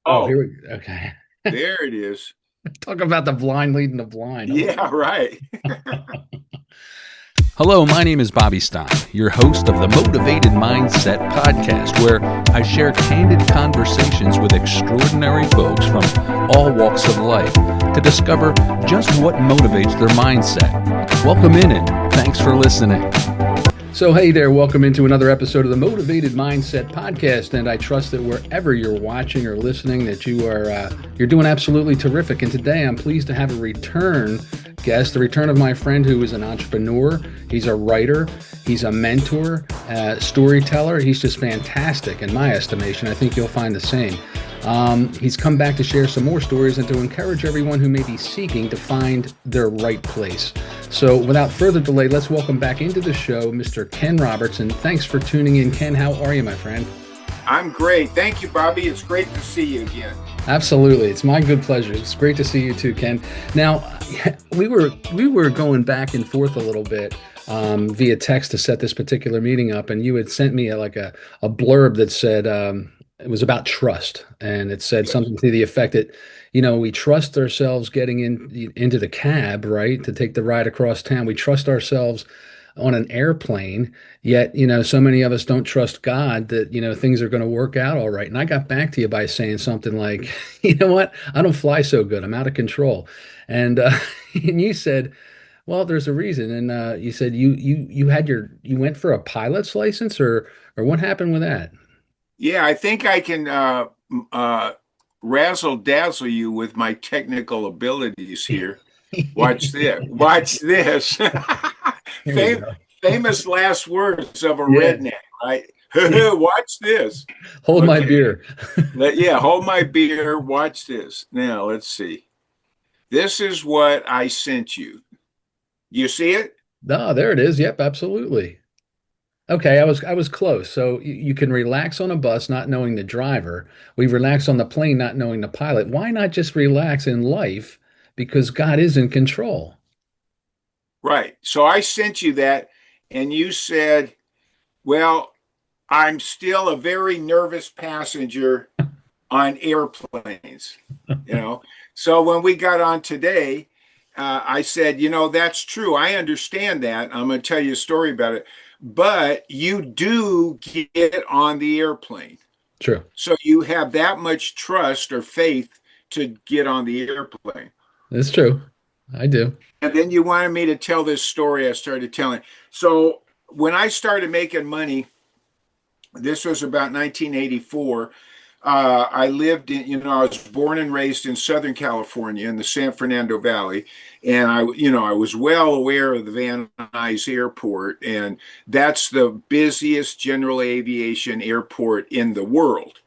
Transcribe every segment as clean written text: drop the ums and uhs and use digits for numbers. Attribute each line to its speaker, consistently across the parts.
Speaker 1: Oh,
Speaker 2: Oh,
Speaker 1: here we okay.
Speaker 2: there it is.
Speaker 1: Talk about the blind leading the blind. Oh,
Speaker 2: Yeah, right.
Speaker 3: Hello, my name is Bobby Stein, your host of the Motivated Mindset podcast, where I share candid conversations with extraordinary folks from all walks of life to discover just what motivates their mindset. Welcome in and thanks for listening.
Speaker 1: so hey there, welcome into another episode of the Motivated Mindset podcast, and I trust that wherever you're watching or listening, that you're doing absolutely terrific. And today, I'm pleased to have a return guest, the return of my friend who is an entrepreneur. He's a writer, he's a mentor, storyteller. He's just fantastic in my estimation. I think you'll find the same. He's come back to share some more stories and to encourage everyone who may be seeking to find their right place. So without further delay, let's welcome back into the show, Mr. Ken Robertson. Thanks for tuning in. Ken, how are you, my friend?
Speaker 2: I'm great. Thank you, Bobby. It's great to see you again.
Speaker 1: Absolutely. It's my good pleasure. It's great to see you too, Ken. Now, we were going back and forth a little bit via text to set this particular meeting up, and you had sent me a blurb that said it was about trust, and it said
Speaker 2: Yes.
Speaker 1: something to the effect that, we trust ourselves getting into the cab, right, to take the ride across town. We trust ourselves on an airplane, yet, so many of us don't trust God that, things are going to work out all right. And I got back to you by saying something like, you know what? I don't fly so good. I'm out of control. And and you said, well, there's a reason. And you said you went for a pilot's license, or what happened with that?
Speaker 2: Yeah, I think I can razzle dazzle you with my technical abilities here. Watch this. Watch this.
Speaker 1: Here we
Speaker 2: Fam-
Speaker 1: go.
Speaker 2: Famous last words of a
Speaker 1: Yeah.
Speaker 2: redneck, right? Watch this.
Speaker 1: Hold my
Speaker 2: Okay.
Speaker 1: beer.
Speaker 2: Yeah, hold my beer. Watch this. Now, let's see. This is what I sent you. You see it?
Speaker 1: No, there it is. Yep, absolutely. Okay, I was close. So you can relax on a bus not knowing the driver. We relax on the plane not knowing the pilot. Why not just relax in life? Because God is in control.
Speaker 2: Right. So I sent you that, and you said, well, I'm still a very nervous passenger on airplanes, you know. So when we got on today, I said, that's true. I understand that. I'm going to tell you a story about it. But you do get on the airplane.
Speaker 1: True.
Speaker 2: So you have that much trust or faith to get on the airplane.
Speaker 1: It's true. I do.
Speaker 2: And then you wanted me to tell this story I started telling. So when I started making money, this was about 1984. I lived I was born and raised in Southern California in the San Fernando Valley. And I was well aware of the Van Nuys Airport. And that's the busiest general aviation airport in the world.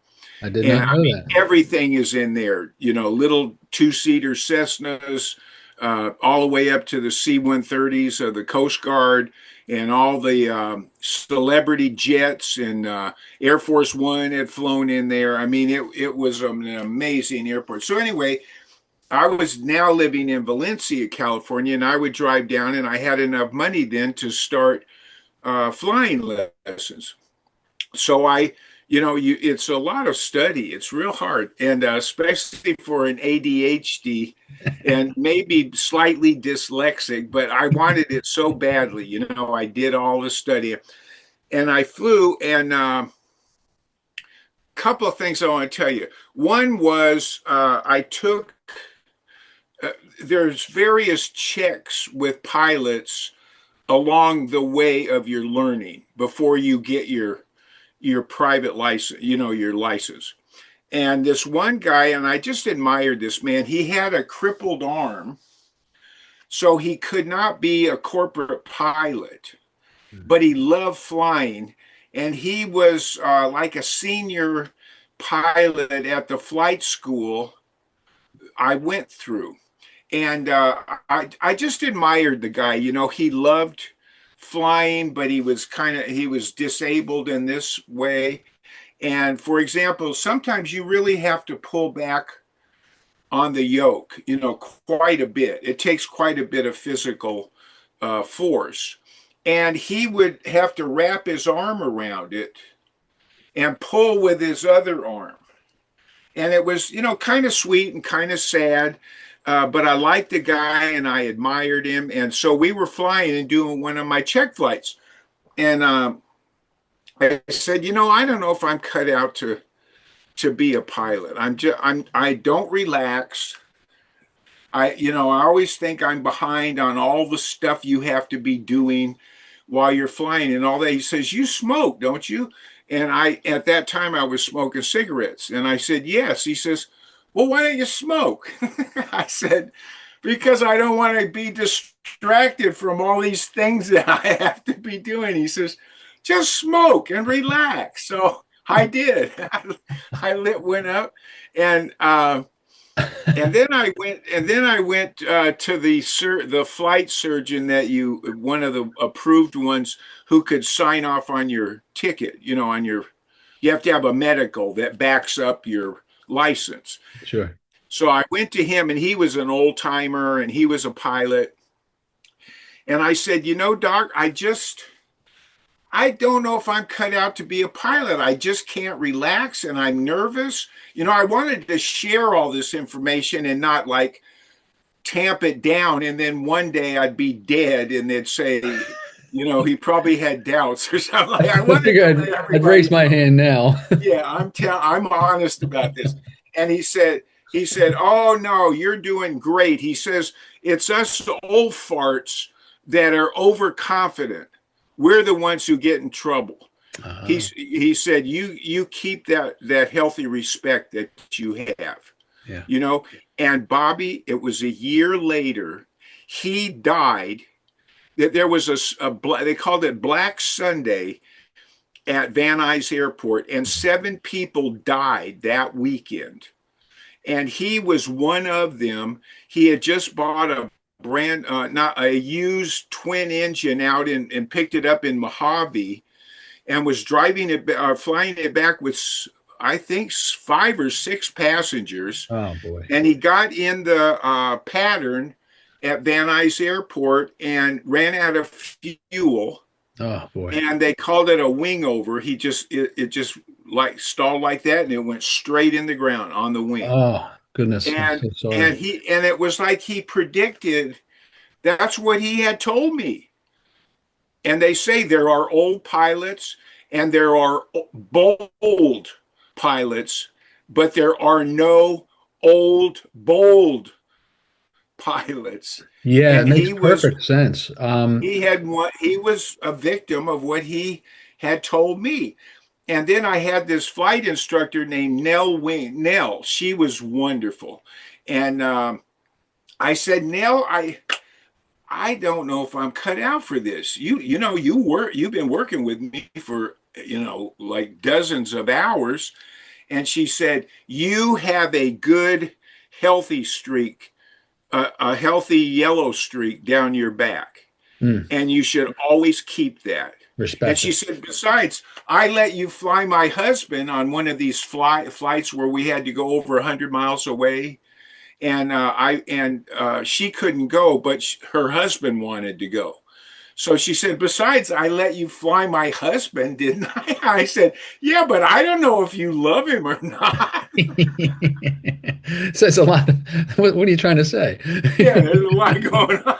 Speaker 1: I did
Speaker 2: And
Speaker 1: not
Speaker 2: I
Speaker 1: know
Speaker 2: mean,
Speaker 1: that.
Speaker 2: everything is in there, little two-seater Cessnas, all the way up to the C-130s of the Coast Guard and all the celebrity jets and Air Force One had flown in there. I mean, it was an amazing airport. So anyway, I was now living in Valencia, California, and I would drive down, and I had enough money then to start flying lessons. So it's a lot of study. It's real hard, and especially for an ADHD and maybe slightly dyslexic. But I wanted it so badly. I did all the study, and I flew. And a couple of things I want to tell you. One was I took. There's various checks with pilots along the way of your learning before you get your private license, your license. And this one guy, and I just admired this man, he had a crippled arm, so he could not be a corporate pilot, but he loved flying. And he was like a senior pilot at the flight school I went through. And I just admired the guy. He loved flying, but he was disabled in this way. And for example, sometimes you really have to pull back on the yoke, quite a bit. It takes quite a bit of physical force. And he would have to wrap his arm around it and pull with his other arm. And it was, kind of sweet and kind of sad. But I liked the guy and I admired him. And so we were flying and doing one of my check flights. And I said, I don't know if I'm cut out to be a pilot. I don't relax. I always think I'm behind on all the stuff you have to be doing while you're flying and all that. He says, you smoke, don't you? And at that time I was smoking cigarettes. And I said, yes. He says, well, why don't you smoke? I said, because I don't want to be distracted from all these things that I have to be doing. He says, just smoke and relax. So I did. I went up and then I went to the flight surgeon one of the approved ones who could sign off on your ticket, you have to have a medical that backs up your license.
Speaker 1: Sure.
Speaker 2: So I went to him and he was an old timer and he was a pilot. And I said, doc, I don't know if I'm cut out to be a pilot. I just can't relax and I'm nervous. I wanted to share all this information and not like tamp it down. And then one day I'd be dead and they'd say, he probably had doubts or something. Like,
Speaker 1: I'd raise my hand now.
Speaker 2: Yeah, I'm honest about this. And he said, oh no, you're doing great. He says, it's us old farts that are overconfident. We're the ones who get in trouble. He said, you keep that healthy respect that you have. Yeah. And Bobby, it was a year later, he died. There was they called it Black Sunday at Van Nuys Airport, and 7 people died that weekend. And he was one of them. He had just bought a not a used twin engine out and picked it up in Mojave and was flying it back with, I think, 5 or 6 passengers.
Speaker 1: Oh boy.
Speaker 2: And he got in the pattern at Van Nuys Airport and ran out of fuel.
Speaker 1: Oh boy.
Speaker 2: And they called it a wing over. It just like stalled like that and it went straight in the ground on the wing.
Speaker 1: Oh goodness.
Speaker 2: And it was like he predicted. That's what he had told me. And they say there are old pilots and there are bold pilots, but there are no old, bold pilots.
Speaker 1: Yeah, it makes perfect sense.
Speaker 2: He was a victim of what he had told me. And then I had this flight instructor named Nell. She was wonderful. And I said, Nell, I don't know if I'm cut out for this. You've been working with me for, like dozens of hours. And she said, you have a good, healthy streak, a healthy yellow streak down your back. And you should always keep that.
Speaker 1: Respect.
Speaker 2: And she said, besides, I let you fly my husband on one of these flights where we had to go over 100 miles away. And she couldn't go, but her husband wanted to go. So she said, besides, I let you fly my husband, didn't I? I said, yeah, but I don't know if you love him or not.
Speaker 1: Says a lot. What are you trying to say?
Speaker 2: Yeah, there's a lot going on.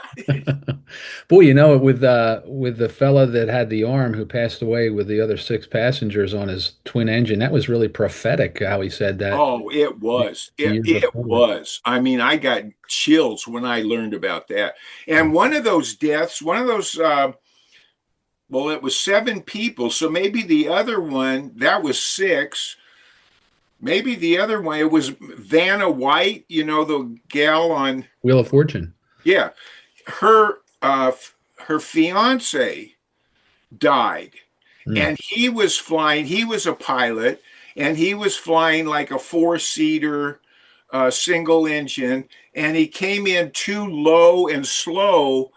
Speaker 1: Boy, with the fella that had the arm who passed away with the other 6 passengers on his twin engine, that was really prophetic how he said that.
Speaker 2: Oh, it was. It was. I mean, I got chills when I learned about that. And one of those deaths, it was 7 people. So maybe the other one, that was 6. Maybe the other one, it was Vanna White, the gal on
Speaker 1: Wheel of Fortune.
Speaker 2: Yeah. Her fiance died. And he was flying. He was a pilot, and he was flying like a 4-seater single engine. And he came in too low and slow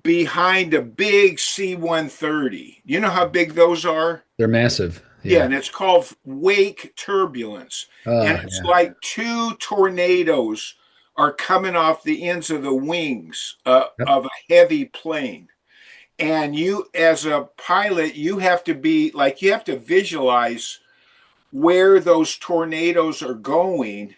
Speaker 2: behind a big C-130. You know how big those are?
Speaker 1: They're massive.
Speaker 2: Yeah, and it's called wake turbulence. And it's like 2 tornadoes are coming off the ends of the wings of a heavy plane. And you, as a pilot, you have to be like, you have to visualize where those tornadoes are going,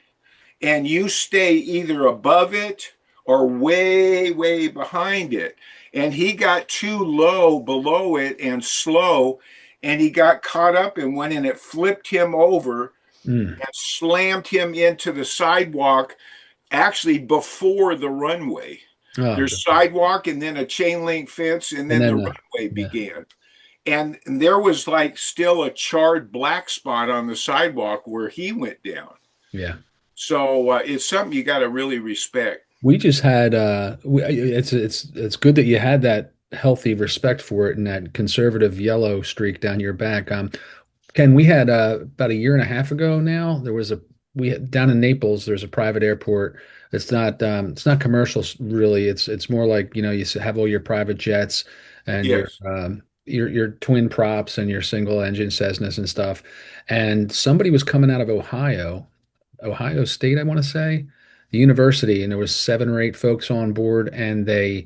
Speaker 2: and you stay either above it or way, way behind it. And he got too low below it and slow, and he got caught up in one, and it flipped him over
Speaker 1: Mm.
Speaker 2: and slammed him into the sidewalk, actually before the runway.
Speaker 1: Oh,
Speaker 2: There's sidewalk and then a chain link fence, and
Speaker 1: and
Speaker 2: then the
Speaker 1: then
Speaker 2: runway
Speaker 1: yeah,
Speaker 2: began. And there was like still a charred black spot on the sidewalk where he went down.
Speaker 1: yeah.
Speaker 2: So it's something you got to really respect.
Speaker 1: We just had it's good that you had that healthy respect for it and that conservative yellow streak down your back. Ken, we had about a year and a half ago now, there was a we had, down in Naples, there's a private airport. It's not commercial really. It's more like, you have all your private jets and
Speaker 2: Yes.
Speaker 1: your twin props and your single engine Cessnas and stuff. And somebody was coming out of Ohio State, I want to say, the university, and there was 7 or 8 folks on board, and they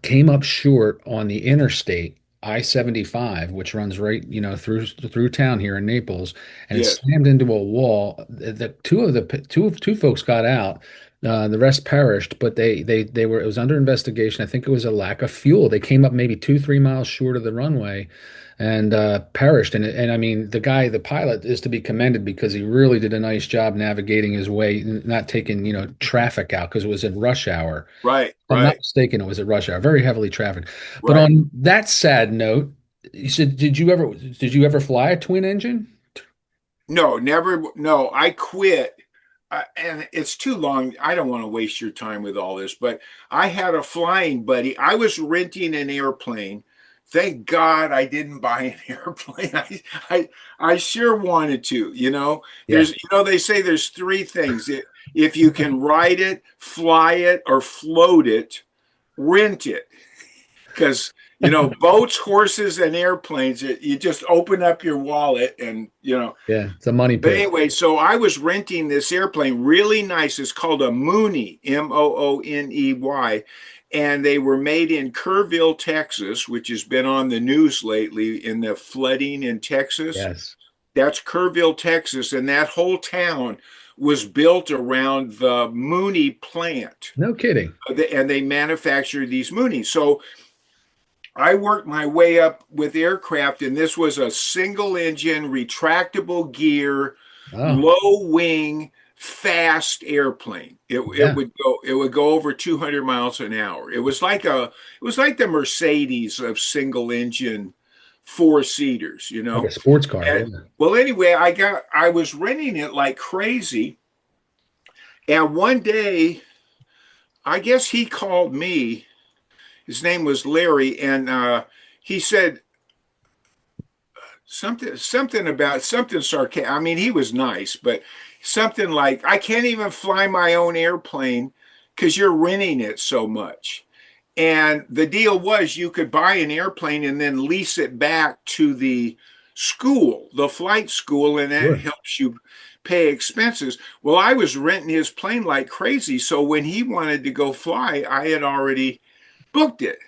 Speaker 1: came up short on the interstate I-75, which runs right, through town here in Naples, and it
Speaker 2: Yes.
Speaker 1: slammed into a wall. The two folks got out. The rest perished, but they were it was under investigation. I think it was a lack of fuel. They came up maybe 2-3 miles short of the runway and perished. And I mean, the pilot is to be commended because he really did a nice job navigating his way, not taking, traffic out because it was in rush hour.
Speaker 2: Right.
Speaker 1: If I'm not
Speaker 2: Right.
Speaker 1: mistaken, it was at rush hour, very heavily trafficked. But
Speaker 2: Right.
Speaker 1: on that sad note, you said, did you ever fly a twin engine?
Speaker 2: No, never. No, I quit. And it's too long. I don't want to waste your time with all this, but I had a flying buddy. I was renting an airplane. Thank God I didn't buy an airplane. I sure wanted to,
Speaker 1: Yeah.
Speaker 2: they say there's 3 things. If you can ride it, fly it, or float it, rent it. Because, boats, horses, and airplanes, you just open up your wallet and.
Speaker 1: Yeah, it's a money
Speaker 2: But
Speaker 1: pit.
Speaker 2: anyway, so I was renting this airplane, really nice. It's called a Mooney, Mooney, and they were made in Kerrville, Texas, which has been on the news lately in the flooding in Texas.
Speaker 1: Yes.
Speaker 2: That's Kerrville, Texas, and that whole town was built around the Mooney plant,
Speaker 1: No kidding.
Speaker 2: and they manufacture these Moonies. So I worked my way up with aircraft, and this was a single engine, retractable gear,
Speaker 1: Oh,
Speaker 2: low wing, fast airplane.
Speaker 1: yeah.
Speaker 2: It would go over 200 miles an hour. It was like the Mercedes of single engine 4-seaters,
Speaker 1: Like a sports car. Yeah.
Speaker 2: And, well, anyway, I was renting it like crazy, and one day, I guess he called me. His name was Larry, and he said something about something sarcastic. I mean, he was nice, but something like, "I can't even fly my own airplane because you're renting it so much." And the deal was you could buy an airplane and then lease it back to the school, the flight school, and that
Speaker 1: Sure.
Speaker 2: helps you pay expenses. Well, I was renting his plane like crazy. So when he wanted to go fly, I had already booked it.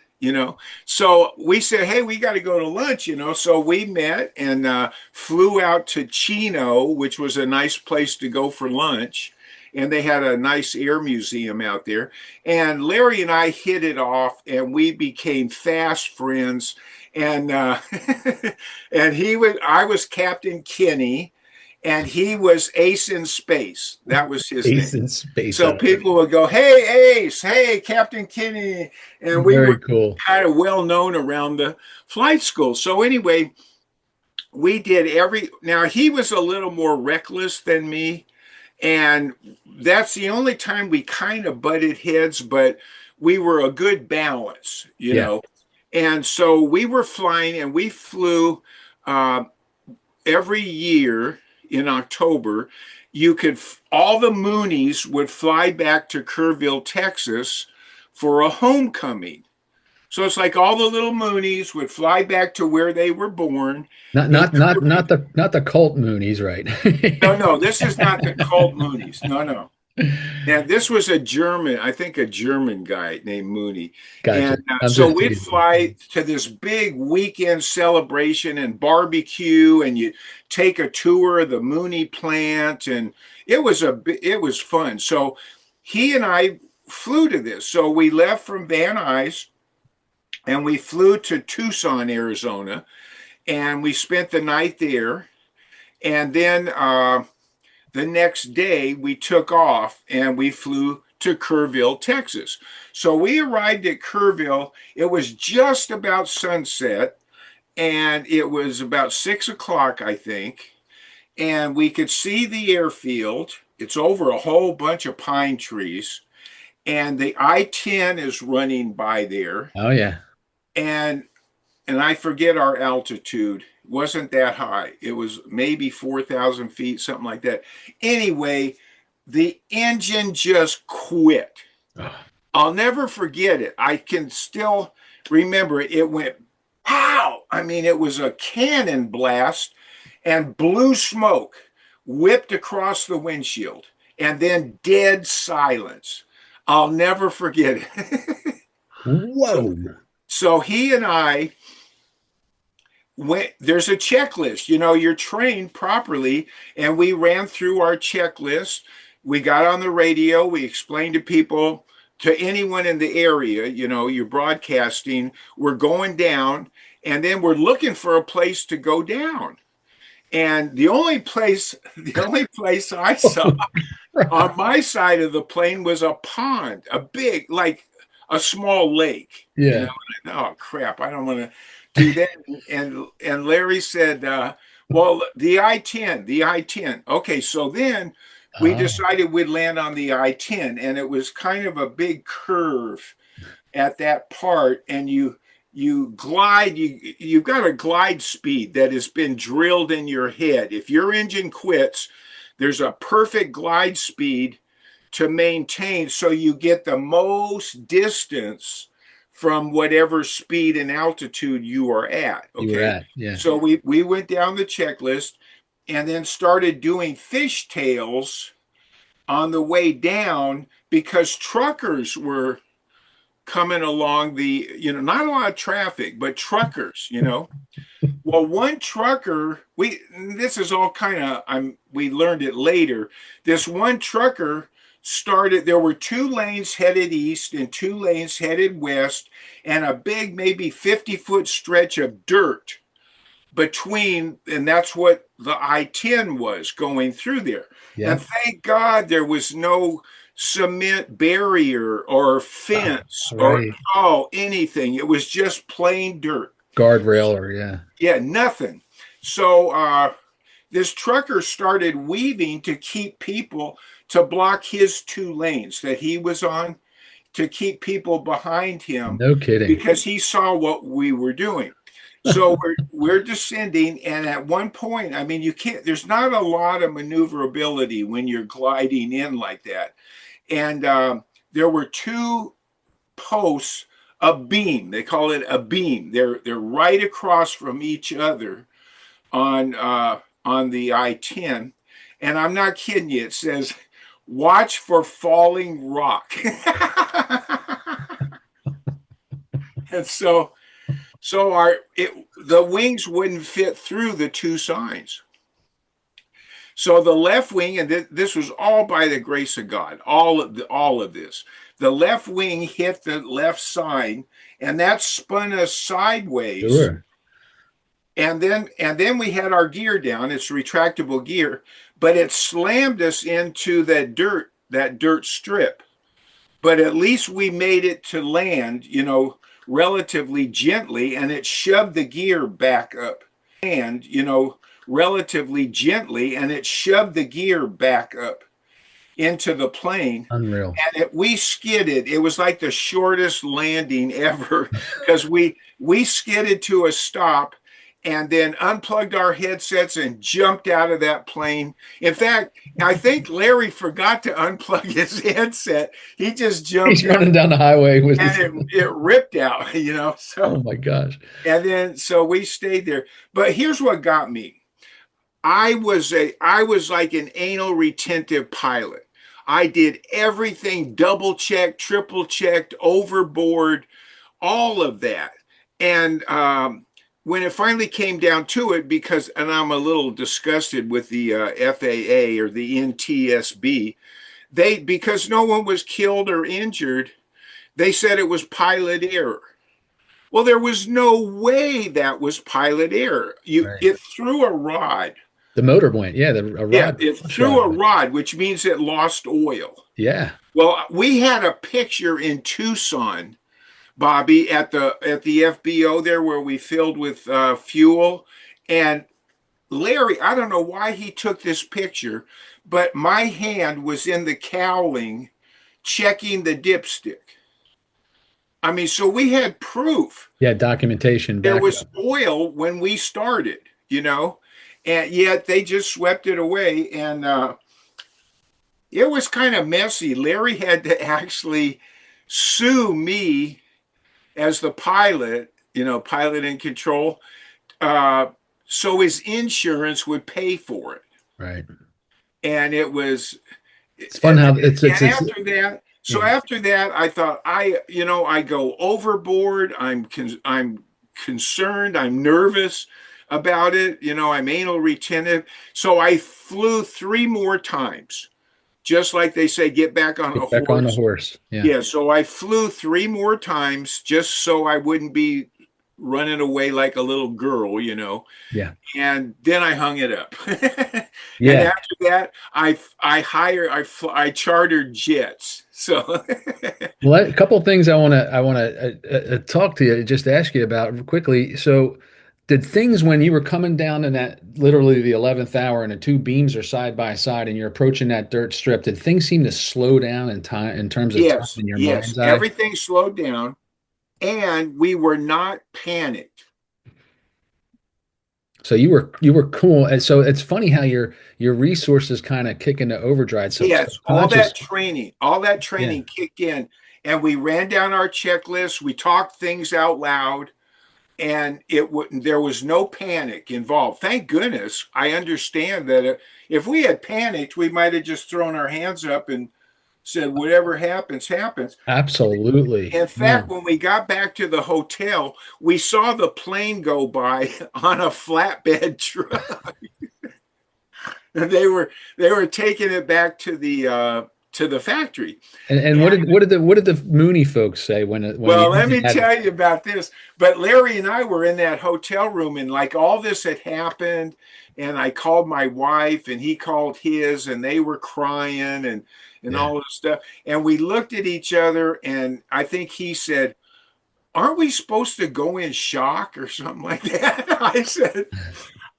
Speaker 2: So we said, hey, we got to go to lunch. So we met and flew out to Chino, which was a nice place to go for lunch. And they had a nice air museum out there. And Larry and I hit it off, and we became fast friends. And I was Captain Kenny, and he was Ace in Space. That was his
Speaker 1: Ace
Speaker 2: name.
Speaker 1: in space.
Speaker 2: So people would go, "Hey, Ace, hey, Captain Kenny," and we
Speaker 1: Very
Speaker 2: were
Speaker 1: cool.
Speaker 2: kind of well known around the flight school. So anyway, we did now he was a little more reckless than me, and that's the only time we kind of butted heads, but we were a good balance.
Speaker 1: Yeah.
Speaker 2: And so we were flying, and we flew every year in October. All the Moonies would fly back to Kerrville, Texas for a homecoming. So it's like all the little Moonies would fly back to where they were born.
Speaker 1: Not the cult Moonies, right?
Speaker 2: No, this is not the cult Moonies. No. And this was a German, I think a German guy named Mooney.
Speaker 1: Gotcha.
Speaker 2: And
Speaker 1: I'm
Speaker 2: so
Speaker 1: just
Speaker 2: we'd
Speaker 1: teasing.
Speaker 2: fly to this big weekend celebration and barbecue, and you take a tour of the Mooney plant, and it was fun. So he and I flew to this. So we left from Van Nuys and we flew to Tucson, Arizona, and we spent the night there. And then the next day we took off and we flew to Kerrville, Texas. So we arrived at Kerrville. It was just about sunset and it was about 6 o'clock, I think. And we could see the airfield. It's over a whole bunch of pine trees. And the I-10 is running by there.
Speaker 1: Oh yeah.
Speaker 2: And I forget our altitude. It wasn't that high. It was maybe 4,000 feet, something like that. Anyway, the engine just quit.
Speaker 1: Oh.
Speaker 2: I'll never forget it. I can still remember it. It went pow. I mean, it was a cannon blast, and blue smoke whipped across the windshield, and then dead silence. I'll never forget it.
Speaker 1: Whoa.
Speaker 2: So he and I there's a checklist. You're trained properly, and we ran through our checklist. We got on the radio. We explained to people, to anyone in the area, you're broadcasting, we're going down, and then we're looking for a place to go down. And the only place I saw on my side of the plane was a pond, a big, like a small lake.
Speaker 1: Yeah.
Speaker 2: Oh crap, I don't want to do that. And Larry said, well, the I-10. Okay, so then we decided we'd land on the I-10, and it was kind of a big curve at that part, and you glide, you've got a glide speed that has been drilled in your head. If your engine quits, there's a perfect glide speed to maintain, so you get the most distance from whatever speed and altitude you are at. Okay.
Speaker 1: You were at, yeah.
Speaker 2: So we went down the checklist and then started doing fishtails on the way down, because truckers were coming along not a lot of traffic, but truckers, Well, one trucker, this is all we learned it later. This one trucker there were 2 lanes headed east and 2 lanes headed west, and a big, maybe 50-foot stretch of dirt between, and that's what the I-10 was going through there. Yeah. And thank God there was no cement barrier or fence or anything. It was just plain dirt.
Speaker 1: Guardrail or
Speaker 2: yeah, nothing. So this trucker started weaving to keep people, to block his 2 lanes that he was on, to keep people behind him.
Speaker 1: No kidding.
Speaker 2: Because he saw what we were doing. So we're descending, and at one point, I mean, there's not a lot of maneuverability when you're gliding in like that. And there were 2 posts, a beam. They call it a beam. They're right across from each other on the I-10. And I'm not kidding you. It says, "Watch for falling rock." And so the wings wouldn't fit through the 2 signs. So the left wing, and this was all by the grace of God, all of this. The left wing hit the left sign, and that spun us sideways.
Speaker 1: Sure.
Speaker 2: And then we had our gear down. It's retractable gear, but it slammed us into that dirt strip. But at least we made it to land, relatively gently, and it shoved the gear back up. And, relatively gently, and it shoved the gear back up into the plane.
Speaker 1: Unreal.
Speaker 2: And we skidded. It was like the shortest landing ever, because we skidded to a stop and then unplugged our headsets and jumped out of that plane. In fact, I think Larry forgot to unplug his headset. He just jumped.
Speaker 1: He's running down the highway with
Speaker 2: it ripped out, So,
Speaker 1: oh my gosh.
Speaker 2: And then so we stayed there. But here's what got me. I was like an anal retentive pilot. I did everything, double checked, triple checked, overboard, all of that. And when it finally came down to it, because, and I'm a little disgusted with the FAA or the NTSB, because no one was killed or injured, they said it was pilot error. Well, there was no way that was pilot error.
Speaker 1: Right.
Speaker 2: It threw a rod.
Speaker 1: The motor went, yeah, a
Speaker 2: Yeah,
Speaker 1: rod.
Speaker 2: it threw a rod, which means it lost oil.
Speaker 1: Yeah.
Speaker 2: Well, we had a picture in Tucson, Bobby, at the FBO there where we filled with fuel. And Larry, I don't know why he took this picture, but my hand was in the cowling checking the dipstick. I mean, so we had proof.
Speaker 1: Yeah, documentation.
Speaker 2: There was
Speaker 1: up.
Speaker 2: oil when we started, and yet they just swept it away. And it was kind of messy. Larry had to actually sue me as the pilot, pilot in control, so his insurance would pay for it.
Speaker 1: Right.
Speaker 2: And it was,
Speaker 1: it's fun how it's
Speaker 2: after that. So after that, I thought I go overboard. I'm concerned. I'm nervous about it. I'm anal retentive. So I flew 3 more times, just like they say, get back on a horse.
Speaker 1: Back on a horse.
Speaker 2: Yeah. So I flew 3 more times just so I wouldn't be running away like a little girl,
Speaker 1: Yeah.
Speaker 2: And then I hung it up.
Speaker 1: Yeah.
Speaker 2: And after that, I chartered jets. So,
Speaker 1: well, a couple of things I want to talk to you, just ask you about quickly. So, did things when you were coming down in that literally the 11th hour and the 2 beams are side by side and you're approaching that dirt strip, did things seem to slow down in time in terms of time in your mind's eye?
Speaker 2: Everything slowed down, and we were not panicked.
Speaker 1: So you were cool, and so it's funny how your resources kind of kick into overdrive. So
Speaker 2: yes, all that training kicked in, and we ran down our checklist. We talked things out loud, and there was no panic involved. Thank goodness. I understand that if we had panicked, we might have just thrown our hands up and said, whatever happens, happens.
Speaker 1: Absolutely.
Speaker 2: In fact, when we got back to the hotel, we saw the plane go by on a flatbed truck. And they were taking it back to the factory.
Speaker 1: And what did the Mooney folks say when
Speaker 2: well, let me tell you about this. But Larry and I were in that hotel room, and like all this had happened, and I called my wife and he called his, and they were crying and all this stuff. And we looked at each other, and I think he said, aren't we supposed to go in shock or something like that? I said,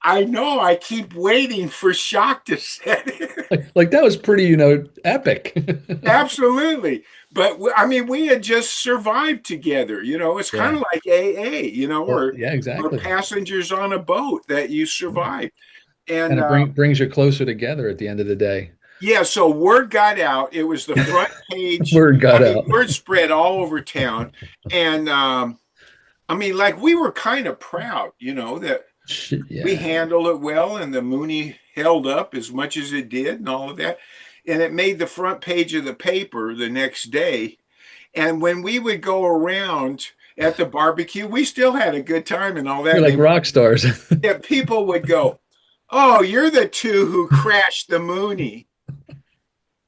Speaker 2: I know, I keep waiting for shock to set in.
Speaker 1: Like that was pretty, epic.
Speaker 2: Absolutely. But I mean, we had just survived together, it's kind of like AA, or
Speaker 1: exactly.
Speaker 2: Or passengers on a boat that you survived.
Speaker 1: And it brings you closer together at the end of the day.
Speaker 2: Yeah, so word got out. It was the front page.
Speaker 1: Word got out.
Speaker 2: Word spread all over town. And like we were kind of proud, that we handled it well, and the Mooney held up as much as it did and all of that. And it made the front page of the paper the next day. And when we would go around at the barbecue, we still had a good time and all that.
Speaker 1: You're like rock stars.
Speaker 2: Yeah, people would go, oh, you're the 2 who crashed the Mooney.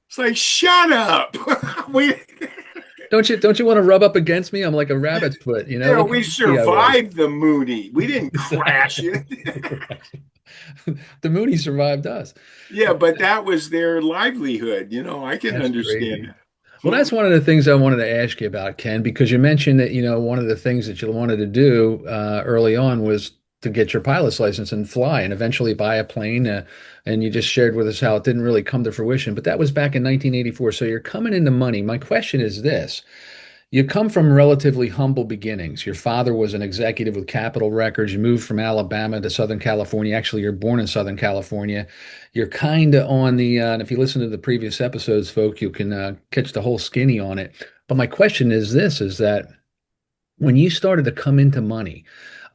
Speaker 2: It's like, shut up.
Speaker 1: Don't you want to rub up against me? I'm like a rabbit's foot,
Speaker 2: Yeah, we survived the Mooney. We didn't crash it.
Speaker 1: The Mooney survived us.
Speaker 2: Yeah, but that was their livelihood. I can understand that.
Speaker 1: Well, that's one of the things I wanted to ask you about, Ken, because you mentioned that, one of the things that you wanted to do early on was to get your pilot's license and fly and eventually buy a plane. And you just shared with us how it didn't really come to fruition, but that was back in 1984. So you're coming into money. My question is this. You come from relatively humble beginnings. Your father was an executive with Capitol Records. You moved from Alabama to Southern California. Actually, you're born in Southern California. You're kind of on the, and if you listen to the previous episodes, folk, you can catch the whole skinny on it. But my question is this, is that when you started to come into money,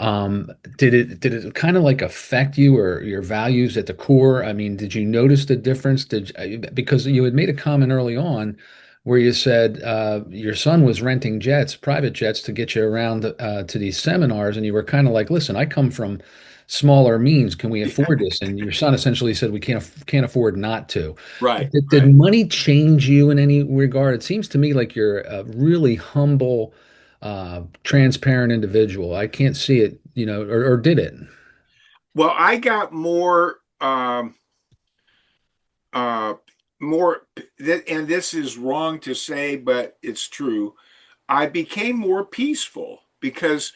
Speaker 1: Um, did it kind of like affect you or your values at the core? I mean, did you notice the difference? Because you had made a comment early on where you said your son was renting jets, private jets, to get you around to these seminars, and you were kind of like, "Listen, I come from smaller means. Can we afford this?" And your son essentially said, "We can't afford not to."
Speaker 2: Right,
Speaker 1: Did
Speaker 2: right.
Speaker 1: money change you in any regard? It seems to me like you're a really humble, transparent individual. I can't see it, or did it?
Speaker 2: Well, I got uh, more, and this is wrong to say, but it's true. I became more peaceful because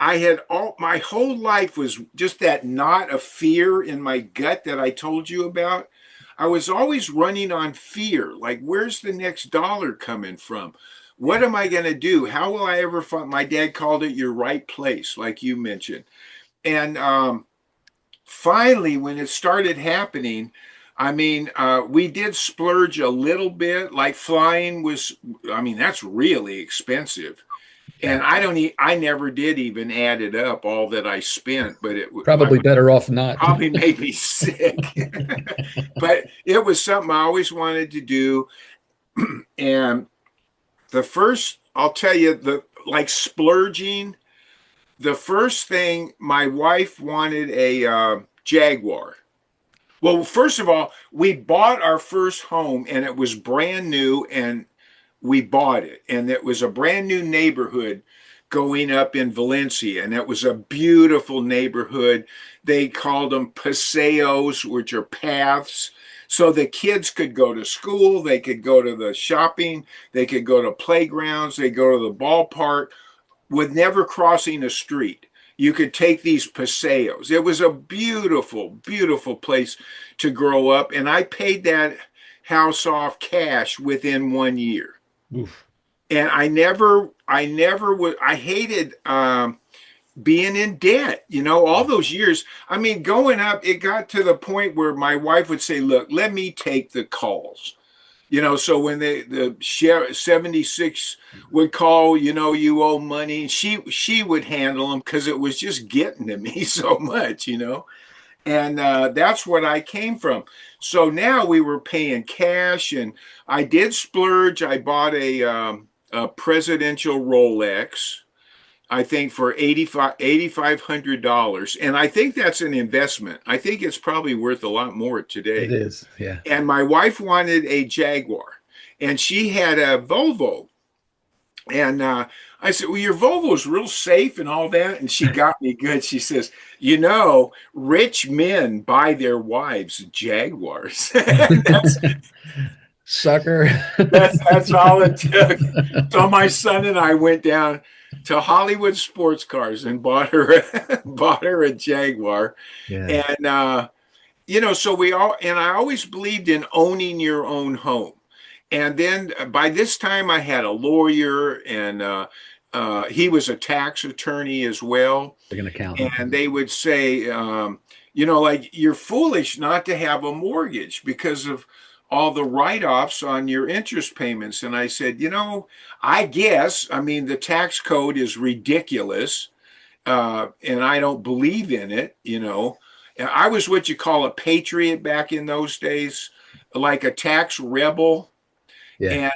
Speaker 2: I had all my whole life was just that knot of fear in my gut that I told you about. I was always running on fear, like, where's the next dollar coming from? What am I going to do? How will I ever find? My dad called it your right place, like you mentioned. And finally, when it started happening, I mean, we did splurge a little bit. Like flying was, I mean, that's really expensive.
Speaker 1: Yeah,
Speaker 2: And I never did even add it up, all that I spent, but I
Speaker 1: probably better off not.
Speaker 2: probably made me sick. But it was something I always wanted to do. And I'll tell you, the like splurging, the first thing my wife wanted a Jaguar. Well, first of all, we bought our first home and it was brand new and we bought it. And it was a brand new neighborhood going up in Valencia. And it was a beautiful neighborhood. They called them paseos, which are paths. So the kids could go to school, they could go to the shopping, they could go to playgrounds, they go to the ballpark with never crossing a street. You could take these paseos. It was a beautiful, beautiful place to grow up. And I paid that house off cash within 1 year.
Speaker 1: Oof.
Speaker 2: And I never would, I hated being in debt, all those years. I mean, going up, it got to the point where my wife would say, look, let me take the calls. So when the sheriff 76 would call, you owe money, she would handle them because it was just getting to me so much. And that's what I came from. So now we were paying cash, and I did splurge. I bought a presidential Rolex, I think for $8,500. And I think that's an investment. I think it's probably worth a lot more
Speaker 1: It
Speaker 2: today.
Speaker 1: is. Yeah.
Speaker 2: And my wife wanted a Jaguar, and she had a Volvo. And I said, well, your Volvo's real safe and all that. And she got me good. She says, rich men buy their wives Jaguars. that's,
Speaker 1: Sucker.
Speaker 2: that's all it took. So my son and I went down to Hollywood Sports Cars and bought her a Jaguar.
Speaker 1: Yeah.
Speaker 2: And so I always believed in owning your own home. And then by this time I had a lawyer, and he was a tax attorney as well.
Speaker 1: Like an accountant.
Speaker 2: And they would say, like, you're foolish not to have a mortgage because of all the write-offs on your interest payments. And I said, I guess, I mean, the tax code is ridiculous, and I don't believe in it. I was what you call a patriot back in those days, like a tax rebel.
Speaker 1: Yeah.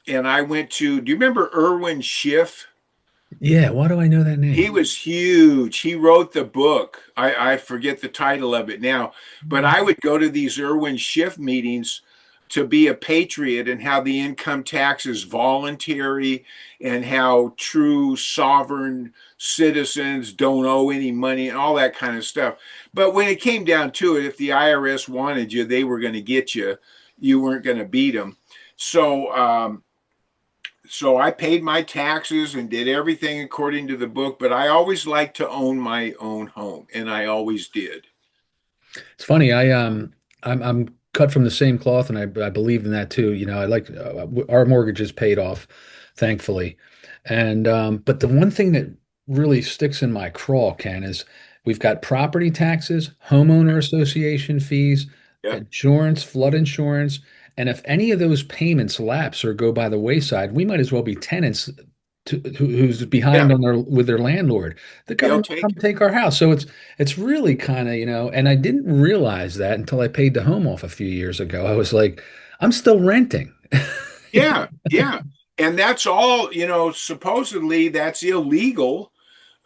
Speaker 2: And I went to, do you remember Irwin Schiff?
Speaker 1: Yeah. Why do I know that
Speaker 2: He
Speaker 1: name?
Speaker 2: was huge. He wrote the book. I forget the title of it now, but I would go to these Irwin Schiff meetings to be a patriot, and how the income tax is voluntary, and how true sovereign citizens don't owe any money and all that kind of stuff. But when it came down to it, if the IRS wanted you, they were going to get you. You weren't going to beat them. So I paid my taxes and did everything according to the book, but I always liked to own my own home, and I always did.
Speaker 1: It's funny. I'm cut from the same cloth, and I believe in that too. I like our mortgage is paid off, thankfully. And but the one thing that really sticks in my craw, Ken, is we've got property taxes, homeowner association fees,
Speaker 2: Yeah.
Speaker 1: insurance, flood insurance, and if any of those payments lapse or go by the wayside, we might as well be tenants who's behind
Speaker 2: Yeah,
Speaker 1: on their with their landlord. The
Speaker 2: they'll
Speaker 1: government will
Speaker 2: take
Speaker 1: come
Speaker 2: it.
Speaker 1: take our house. So it's really kind of, and I didn't realize that until I paid the home off a few years ago. I was like, I'm still renting.
Speaker 2: Yeah, yeah. And that's all, supposedly that's illegal.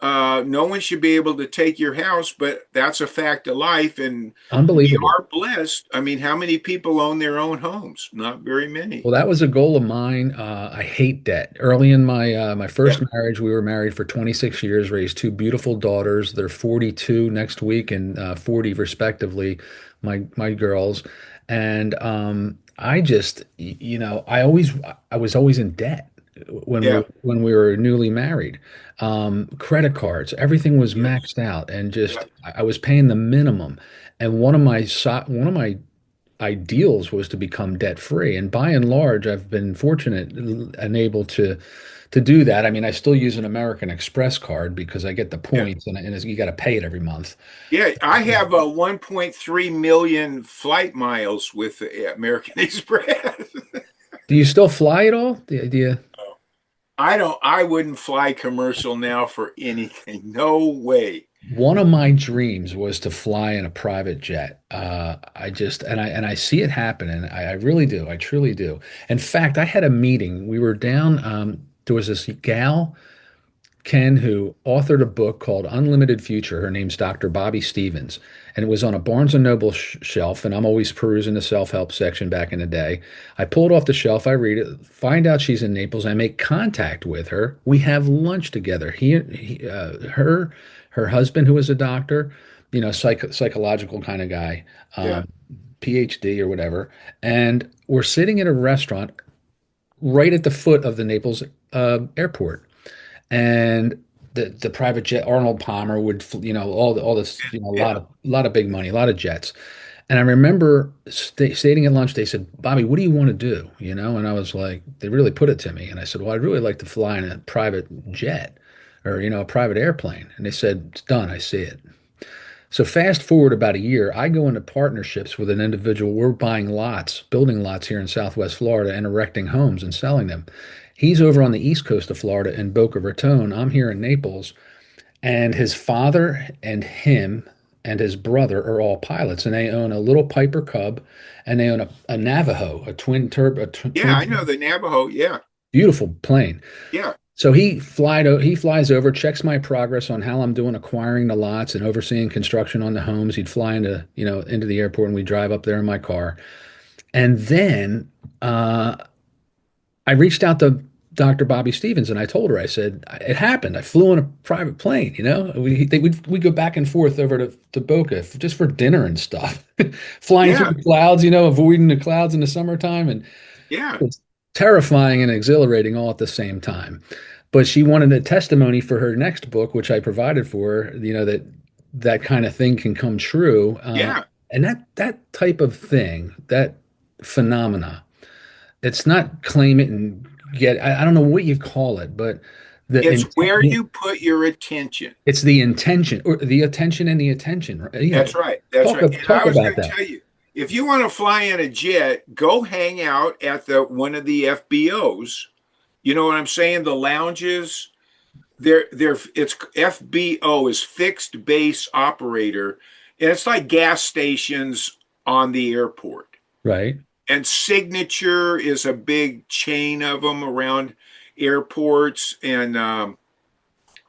Speaker 2: No one should be able to take your house, but that's a fact of life. And we
Speaker 1: Unbelievable.
Speaker 2: are blessed. I mean, how many people own their own homes? Not very many.
Speaker 1: Well, that was a goal of mine. I hate debt. Early in my
Speaker 2: Yeah,
Speaker 1: first marriage, we were married for 26 years, raised two beautiful daughters. They're 42 next week and 40 respectively, my girls. And I just, I was always in debt
Speaker 2: yeah,
Speaker 1: when we were newly married. Credit cards, everything was
Speaker 2: yes,
Speaker 1: maxed out, and
Speaker 2: yeah,
Speaker 1: just I was paying the minimum. And one of my ideals was to become debt free. And by and large, I've been fortunate and able to do that. I mean, I still use an American Express card because I get the
Speaker 2: yeah.
Speaker 1: points and you got to pay it every month.
Speaker 2: Yeah, I have a 1.3 million flight miles with American Express.
Speaker 1: Do you still fly at all? The idea.
Speaker 2: I wouldn't fly commercial now for anything. No way.
Speaker 1: One of my dreams was to fly in a private jet. And I see it happen, and I really do. I truly do. In fact, I had a meeting. We were down. There was this gal Ken, who authored a book called Unlimited Future. Her name's Dr. Bobby Stevens. And it was on a Barnes& and Noble shelf. And I'm always perusing the self-help section back in the day. I pull it off the shelf. I read it, find out she's in Naples. I make contact with her. We have lunch together. Her husband, who is a doctor, psychological kind of guy,
Speaker 2: Yeah,
Speaker 1: PhD or whatever. And we're sitting at a restaurant right at the foot of the Naples airport, and the private jet Arnold Palmer would all this
Speaker 2: yeah,
Speaker 1: a lot of big money, a lot of jets. And I remember stating at lunch, they said, Bobby, what do you want to do, and I was like, they really put it to me, and I said, well, I'd really like to fly in a private jet, or a private airplane. And they said, it's done, I see it. So fast forward about a year, I go into partnerships with an individual. We're buying lots, building lots here in Southwest Florida and erecting homes and selling them. He's over on the east coast of Florida in Boca Raton. I'm here in Naples. And his father and him and his brother are all pilots. And they own a little Piper Cub, and they own a Navajo, a twin turbo,
Speaker 2: yeah.
Speaker 1: twin,
Speaker 2: I know the Navajo. Yeah,
Speaker 1: beautiful plane.
Speaker 2: yeah,
Speaker 1: So he flies over, checks my progress on how I'm doing acquiring the lots and overseeing construction on the homes. He'd fly into the airport, and we drive up there in my car. And then I reached out to Dr. Bobby Stevens, and I told her, I said, it happened. I flew on a private plane, we go back and forth over to Boca just for dinner and stuff, flying through
Speaker 2: yeah,
Speaker 1: the clouds, avoiding the clouds in the summertime. And
Speaker 2: yeah.
Speaker 1: it's terrifying and exhilarating all at the same time. But she wanted a testimony for her next book, which I provided for her, that kind of thing can come true.
Speaker 2: Yeah.
Speaker 1: And that type of thing, that phenomena, it's not claim it and get, I don't know what you call it, but the
Speaker 2: It's where
Speaker 1: intent,
Speaker 2: you put your attention.
Speaker 1: it's the intention, or the attention and the attention. Right? Yeah.
Speaker 2: That's right. That's right. And
Speaker 1: Talk
Speaker 2: I was
Speaker 1: about
Speaker 2: going to
Speaker 1: that.
Speaker 2: tell you, if you want to fly in a jet, go hang out at the one of the FBOs. You know what I'm saying? The lounges. It's FBO is fixed base operator, and it's like gas stations on the airport.
Speaker 1: Right.
Speaker 2: And Signature is a big chain of them around airports. And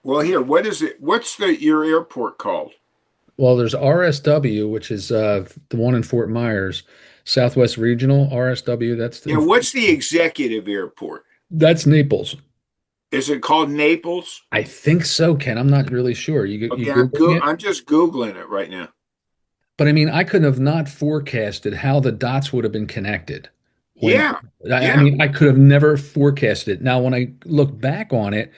Speaker 2: well, here, what is it? What's your airport called?
Speaker 1: Well, there's RSW, which is the one in Fort Myers, Southwest Regional RSW.
Speaker 2: And what's the executive airport?
Speaker 1: That's Naples.
Speaker 2: Is it called Naples?
Speaker 1: I think so, Ken. I'm not really sure. You
Speaker 2: Okay,
Speaker 1: Googling it?
Speaker 2: I'm just Googling it right now.
Speaker 1: But I mean, I could have not forecasted how the dots would have been connected. When
Speaker 2: Yeah,
Speaker 1: I
Speaker 2: yeah,
Speaker 1: mean, I could have never forecasted it. Now, when I look back on it,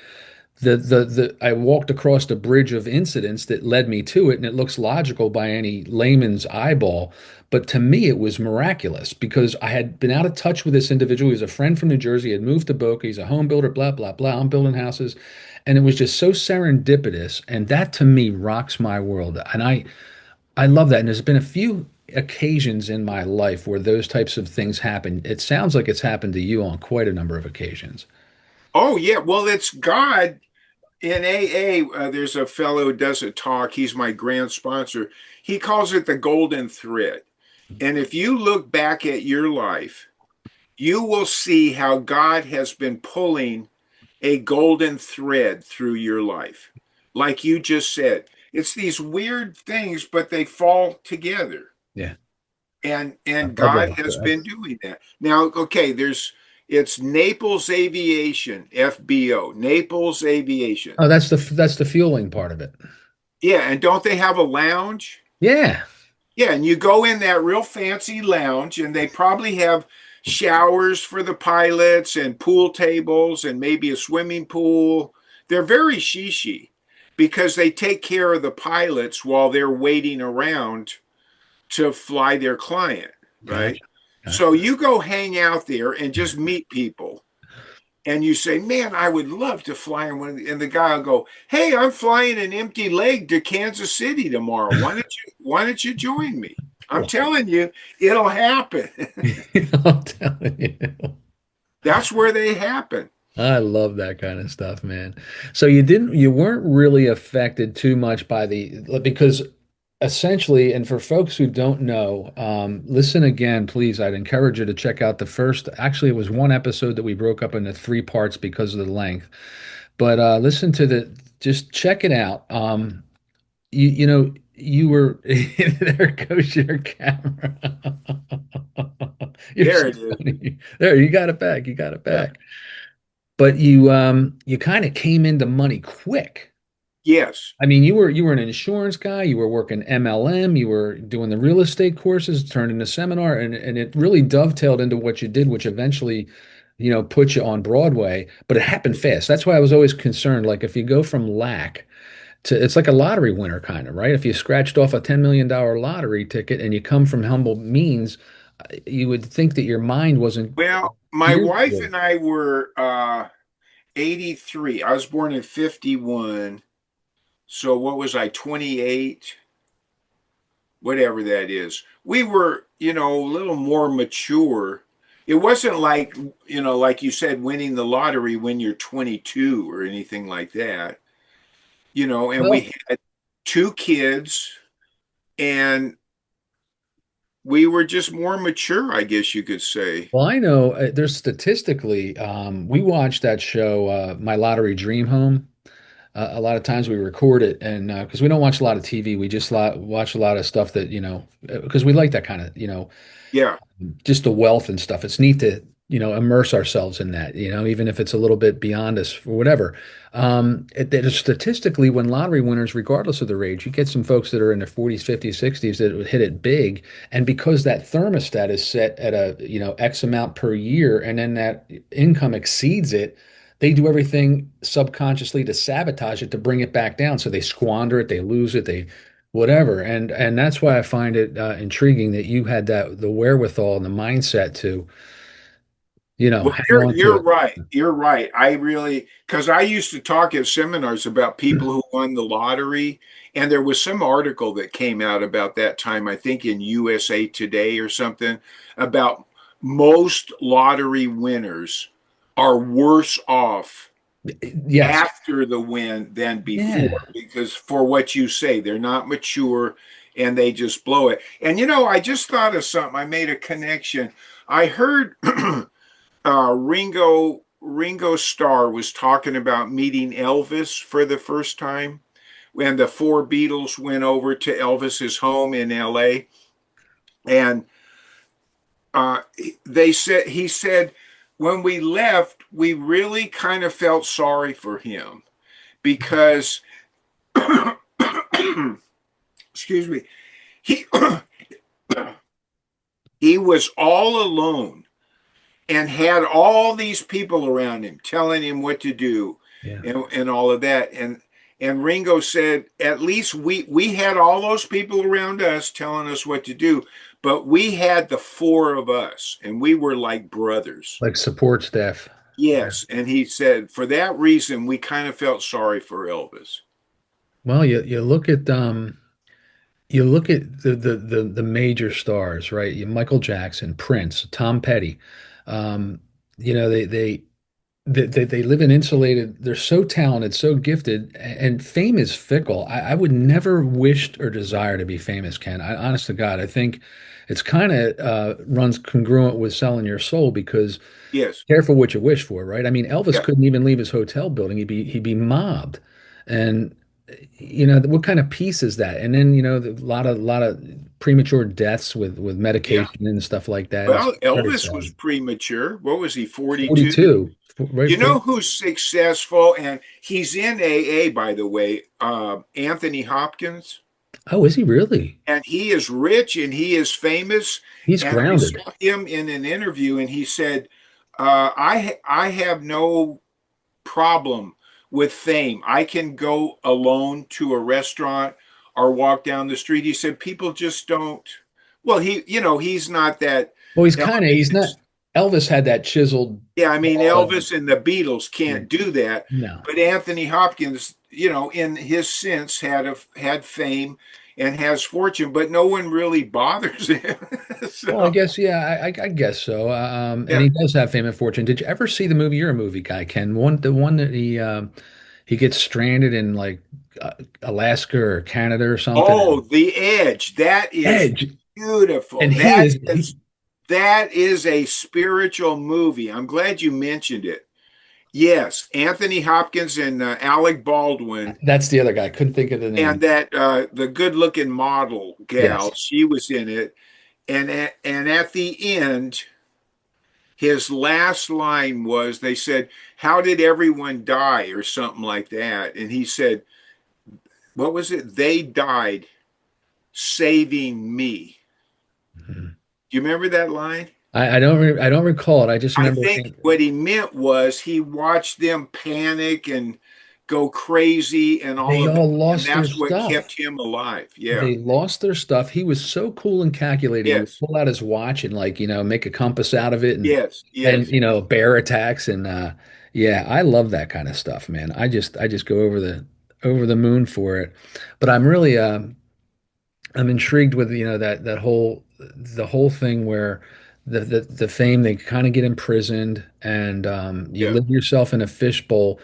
Speaker 1: the I walked across the bridge of incidents that led me to it, and it looks logical by any layman's eyeball. But to me, it was miraculous because I had been out of touch with this individual. He was a friend from New Jersey, had moved to Boca. He's a home builder, blah, blah, blah. I'm building houses. And it was just so serendipitous. And that to me rocks my world. And I love that. And there's been a few occasions in my life where those types of things happen. It sounds like it's happened to you on quite a number of occasions.
Speaker 2: Oh yeah, well it's God in AA. There's a fellow who does a talk. He's my grand sponsor. He calls it the golden thread. And if you look back at your life, you will see how God has been pulling a golden thread through your life. Like you just said, it's these weird things, but they fall together.
Speaker 1: Yeah. I
Speaker 2: And
Speaker 1: love
Speaker 2: God
Speaker 1: that.
Speaker 2: has been doing that. Now, okay, it's Naples Aviation, FBO, Naples Aviation.
Speaker 1: Oh, that's the fueling part of it.
Speaker 2: Yeah, and don't they have a lounge?
Speaker 1: Yeah.
Speaker 2: Yeah, and you go in that real fancy lounge, and they probably have showers for the pilots and pool tables and maybe a swimming pool. They're very shishi because they take care of the pilots while they're waiting around to fly their client, right?
Speaker 1: Gotcha.
Speaker 2: So
Speaker 1: Gotcha.
Speaker 2: you go hang out there and just meet people. And you say, "Man, I would love to fly in one." And the guy will go, "Hey, I'm flying an empty leg to Kansas City tomorrow. Why don't you join me?" I'm telling you, it'll happen.
Speaker 1: I'm telling you.
Speaker 2: That's where they happen.
Speaker 1: I love that kind of stuff, man. So you weren't really affected too much by because essentially, and for folks who don't know, listen again, please. I'd encourage you to check out the first, actually, it was one episode that we broke up into three parts because of the length. But listen to just check it out. You were, there goes your camera. You're
Speaker 2: There
Speaker 1: so
Speaker 2: it is.
Speaker 1: funny. There, you got it back. You got it
Speaker 2: Yeah.
Speaker 1: back. But you kind of came into money quick.
Speaker 2: Yes.
Speaker 1: I mean, you were an insurance guy, you were working MLM, you were doing the real estate courses, turned into seminar, and it really dovetailed into what you did, which eventually, put you on Broadway. But it happened fast. That's why I was always concerned. Like if you go from lack to, it's like a lottery winner kind of, right? If you scratched off a $10 million lottery ticket and you come from humble means, you would think that your mind wasn't
Speaker 2: Well, my
Speaker 1: geared
Speaker 2: wife
Speaker 1: toward.
Speaker 2: and I were 83. I was born in 51. So what was I, 28? Whatever that is. We were, a little more mature. It wasn't like, like you said, winning the lottery when you're 22 or anything like that, and
Speaker 1: Well,
Speaker 2: we had two kids and we were just more mature, I guess you could say.
Speaker 1: Well, I know there's statistically, we watch that show, My Lottery Dream Home. A lot of times we record it, and because we don't watch a lot of TV, we just watch a lot of stuff that, because we like that kind of,
Speaker 2: Yeah.
Speaker 1: just the wealth and stuff. It's neat to, immerse ourselves in that, even if it's a little bit beyond us or whatever. That is statistically, when lottery winners, regardless of their age, you get some folks that are in their 40s, 50s, 60s that would hit it big. And because that thermostat is set at a, X amount per year, and then that income exceeds it, they do everything subconsciously to sabotage it to bring it back down. So they squander it, they lose it, they whatever. And that's why I find it intriguing that you had the wherewithal and the mindset to,
Speaker 2: Well,
Speaker 1: hang
Speaker 2: you're
Speaker 1: on to
Speaker 2: you're
Speaker 1: it.
Speaker 2: right. You're right. I really, because I used to talk at seminars about people who won the lottery, and there was some article that came out about that time, I think in USA Today or something, about most lottery winners are worse off
Speaker 1: Yes.
Speaker 2: after the win than before,
Speaker 1: Yeah.
Speaker 2: because for what you say, they're not mature and they just blow it. And I just thought of something. I made a connection. I heard Ringo Starr was talking about meeting Elvis for the first time when the four Beatles went over to Elvis's home in L.A. And uh, he said when we left, we really kind of felt sorry for him because excuse me, he he was all alone and had all these people around him telling him what to do
Speaker 1: Yeah.
Speaker 2: and all of that. And Ringo said, at least we had all those people around us telling us what to do, but we had the four of us and we were like brothers.
Speaker 1: Like support staff. Yeah.
Speaker 2: Yes. And he said, for that reason, we kind of felt sorry for Elvis.
Speaker 1: Well, you look at the major stars, right? Michael Jackson, Prince, Tom Petty. Um, they they live in insulated. They're so talented, so gifted, and fame is fickle. I would never wished or desire to be famous, Ken. Honest to God, I think it's kind of runs congruent with selling your soul because
Speaker 2: Yes.
Speaker 1: careful what you wish for, right? I mean, Elvis
Speaker 2: Yeah.
Speaker 1: couldn't even leave his hotel building. He'd be mobbed, and what kind of peace is that? And then a lot of premature deaths with
Speaker 2: Yeah.
Speaker 1: medication and stuff like that. It's
Speaker 2: Well,
Speaker 1: very
Speaker 2: Elvis was
Speaker 1: sad.
Speaker 2: premature. What was he, 42?
Speaker 1: 42, right?
Speaker 2: You know who's successful? And he's in AA, by the way, Anthony Hopkins.
Speaker 1: Oh, is he really?
Speaker 2: And he is rich and he is famous.
Speaker 1: He's
Speaker 2: And I
Speaker 1: grounded.
Speaker 2: saw him in an interview, and he said, I have no problem with fame. I can go alone to a restaurant or walk down the street. He said, people just don't. Well, he's not that
Speaker 1: Well, he's
Speaker 2: elevated.
Speaker 1: not. Elvis had that chiseled
Speaker 2: Yeah, I mean,
Speaker 1: wall and
Speaker 2: Elvis and the Beatles
Speaker 1: yeah,
Speaker 2: can't do that,
Speaker 1: no.
Speaker 2: but Anthony Hopkins, in his sense, had fame and has fortune, but no one really bothers him.
Speaker 1: Well, I
Speaker 2: So,
Speaker 1: guess, yeah, I guess so. And
Speaker 2: yeah.
Speaker 1: he does have fame and fortune. Did you ever see the movie? You're a movie guy, Ken. The one that he gets stranded in like Alaska or Canada or something.
Speaker 2: Oh,
Speaker 1: And
Speaker 2: The Edge. That is
Speaker 1: Edge,
Speaker 2: beautiful.
Speaker 1: and
Speaker 2: That is a spiritual movie. I'm glad you mentioned it. Yes, Anthony Hopkins and Alec Baldwin,
Speaker 1: that's the other guy. Couldn't think of the
Speaker 2: and
Speaker 1: name.
Speaker 2: that the good-looking model
Speaker 1: Yes.
Speaker 2: gal, she was in it. And at the end, his last line was, they said, "How did everyone die?" or something like that. And he said, "What was it? They died saving me."
Speaker 1: Mhm.
Speaker 2: Do you remember that line?
Speaker 1: I don't recall it. I just
Speaker 2: I
Speaker 1: remember
Speaker 2: think what he meant was he watched them panic and go crazy and all
Speaker 1: they
Speaker 2: of that.
Speaker 1: all
Speaker 2: And
Speaker 1: lost their
Speaker 2: that's what
Speaker 1: stuff.
Speaker 2: kept him alive. Yeah.
Speaker 1: They lost their stuff. He was so cool and calculated. He would
Speaker 2: Yes.
Speaker 1: pull out his watch and like, make a compass out of it
Speaker 2: Yes.
Speaker 1: and
Speaker 2: Yes.
Speaker 1: bear attacks and yeah, I love that kind of stuff, man. I just go over the moon for it. But I'm intrigued with that whole the whole thing where the fame they kind of get imprisoned and you
Speaker 2: Yeah.
Speaker 1: live yourself in a fishbowl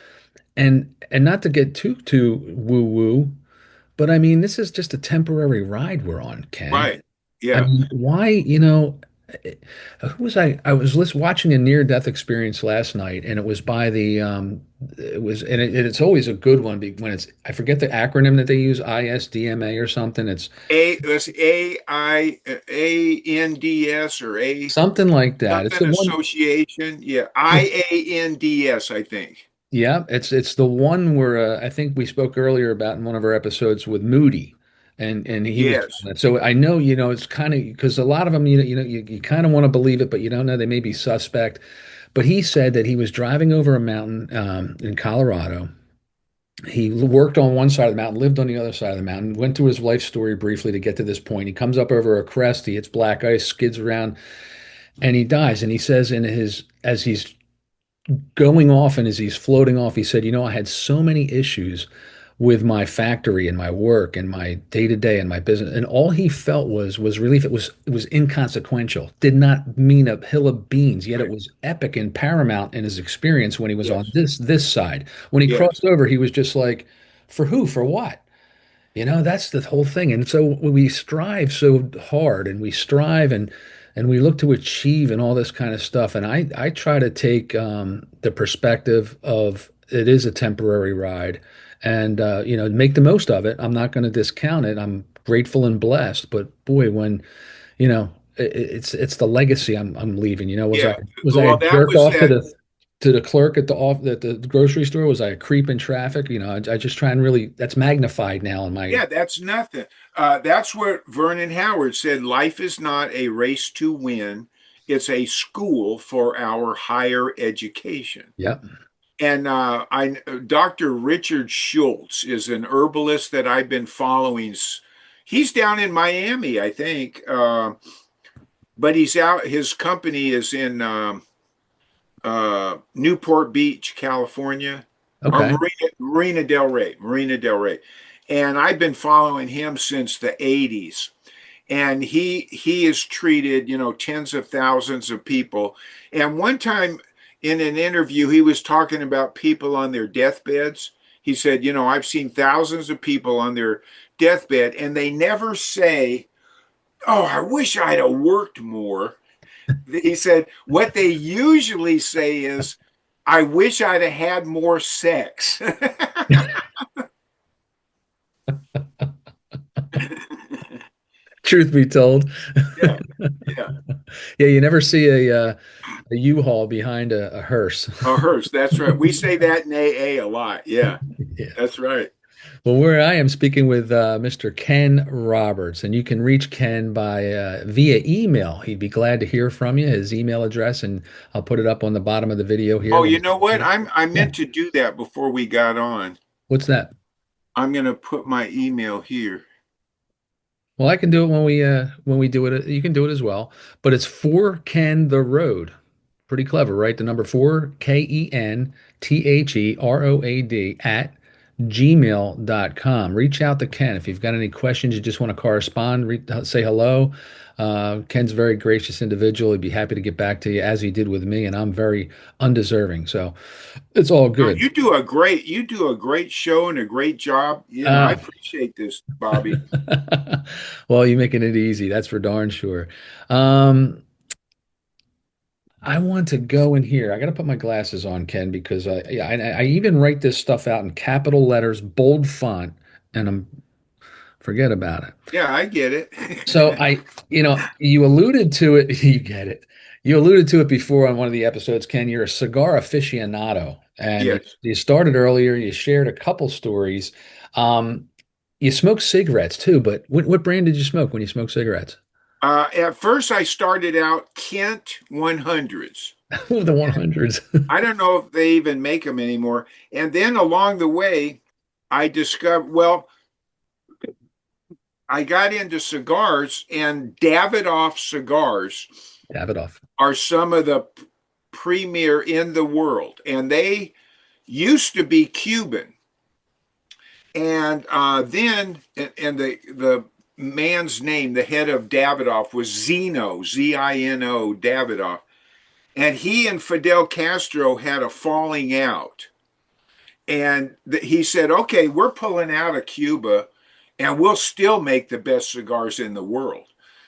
Speaker 1: and not to get too woo woo, but I mean, this is just a temporary ride we're on, Ken.
Speaker 2: Right.
Speaker 1: I
Speaker 2: Yeah.
Speaker 1: mean, why, who was I? I was watching a near-death experience last night, and it was by it was, and it's always a good one when I forget the acronym that they use, ISDMA or something. It's
Speaker 2: That's AIANDS or A
Speaker 1: something like that. It's
Speaker 2: something
Speaker 1: the one,
Speaker 2: association. Yeah. IANDS, I think.
Speaker 1: yeah, it's the one where I think we spoke earlier about in one of our episodes with Moody, and he was
Speaker 2: Yes.
Speaker 1: doing that. So I know it's kind of because a lot of them you kind of want to believe it, but you don't know they may be suspect. But he said that he was driving over a mountain in Colorado. He worked on one side of the mountain, lived on the other side of the mountain, went through his life story briefly to get to this point. He comes up over a crest, he hits black ice, skids around, and he dies. And he says as he's going off and as he's floating off, he said, I had so many issues with my factory and my work and my day to day and my business. And all he felt was relief. It was inconsequential, did not mean a hill of beans, yet it
Speaker 2: Right.
Speaker 1: was epic and paramount in his experience when he was on
Speaker 2: Yes.
Speaker 1: this side. When he
Speaker 2: Yes.
Speaker 1: crossed over, he was just like, for who? For what? That's the whole thing. And so we strive so hard and we strive and we look to achieve and all this kind of stuff. And I try to take the perspective of it is a temporary ride and make the most of it. I'm not going to discount it. I'm grateful and blessed. But boy, when it's the legacy I'm leaving. Was I
Speaker 2: Yeah.
Speaker 1: was I a
Speaker 2: Well, that
Speaker 1: jerk
Speaker 2: was
Speaker 1: off to
Speaker 2: that.
Speaker 1: the clerk at the grocery store? Was I a creep in traffic? I just try and really that's magnified now in my
Speaker 2: Yeah, that's nothing. That's what Vernon Howard said. Life is not a race to win. It's a school for our higher education.
Speaker 1: yep.
Speaker 2: And Dr. Richard Schultz is an herbalist that I've been following. He's down in Miami, I think, but he's out. His company is in Newport Beach, California, or
Speaker 1: Okay.
Speaker 2: Marina Del Rey. And I've been following him since the 80s. And he has treated, tens of thousands of people. And one time in an interview, he was talking about people on their deathbeds. He said, I've seen thousands of people on their deathbed, and they never say, "Oh, I wish I'd have worked more." He said, what they usually say is, "I wish I'd have had more sex."
Speaker 1: Truth be told.
Speaker 2: Yeah, yeah.
Speaker 1: Yeah, you never see a U-Haul behind a hearse.
Speaker 2: A hearse. That's right. We say that in AA a lot. Yeah,
Speaker 1: Yeah.
Speaker 2: that's right.
Speaker 1: Well, where I am speaking with Mr. Ken Roberts, and you can reach Ken by via email. He'd be glad to hear from you. His email address, and I'll put it up on the bottom of the video here.
Speaker 2: Oh, you know what? I
Speaker 1: Yeah.
Speaker 2: meant to do that before we got on.
Speaker 1: What's that?
Speaker 2: I'm going to put my email here.
Speaker 1: Well, I can do it when we do it. You can do it as well, but it's for Ken the Road. Pretty clever, right? The number four, KENTHEROAD at gmail.com. Reach out to Ken if you've got any questions. You just want to correspond, say hello. Ken's a very gracious individual. He'd be happy to get back to you as he did with me, and I'm very undeserving. So it's all
Speaker 2: No,
Speaker 1: good.
Speaker 2: you do a great show and a great job. I
Speaker 1: Uh,
Speaker 2: appreciate this, Bobby.
Speaker 1: well, you're making it easy. That's for darn sure. Um, I want to go in here. I got to put my glasses on, Ken, because I even write this stuff out in capital letters, bold font, and forget about it.
Speaker 2: Yeah, I get it.
Speaker 1: So you alluded to it. You get it. You alluded to it before on one of the episodes, Ken. You're a cigar aficionado, and
Speaker 2: Yes.
Speaker 1: you started earlier. You shared a couple stories. Um, you smoke cigarettes too, but what brand did you smoke when you smoked cigarettes?
Speaker 2: At first, I started out Kent 100s.
Speaker 1: The 100s.
Speaker 2: I don't know if they even make them anymore. And then along the way, I discovered, well, I got into cigars, and Davidoff cigars
Speaker 1: Davidoff.
Speaker 2: are some of the premier in the world. And they used to be Cuban. And then, and the man's name, the head of Davidoff, was Zino, Zino Davidoff. And he and Fidel Castro had a falling out. And he said, okay, we're pulling out of Cuba and we'll still make the best cigars in the world.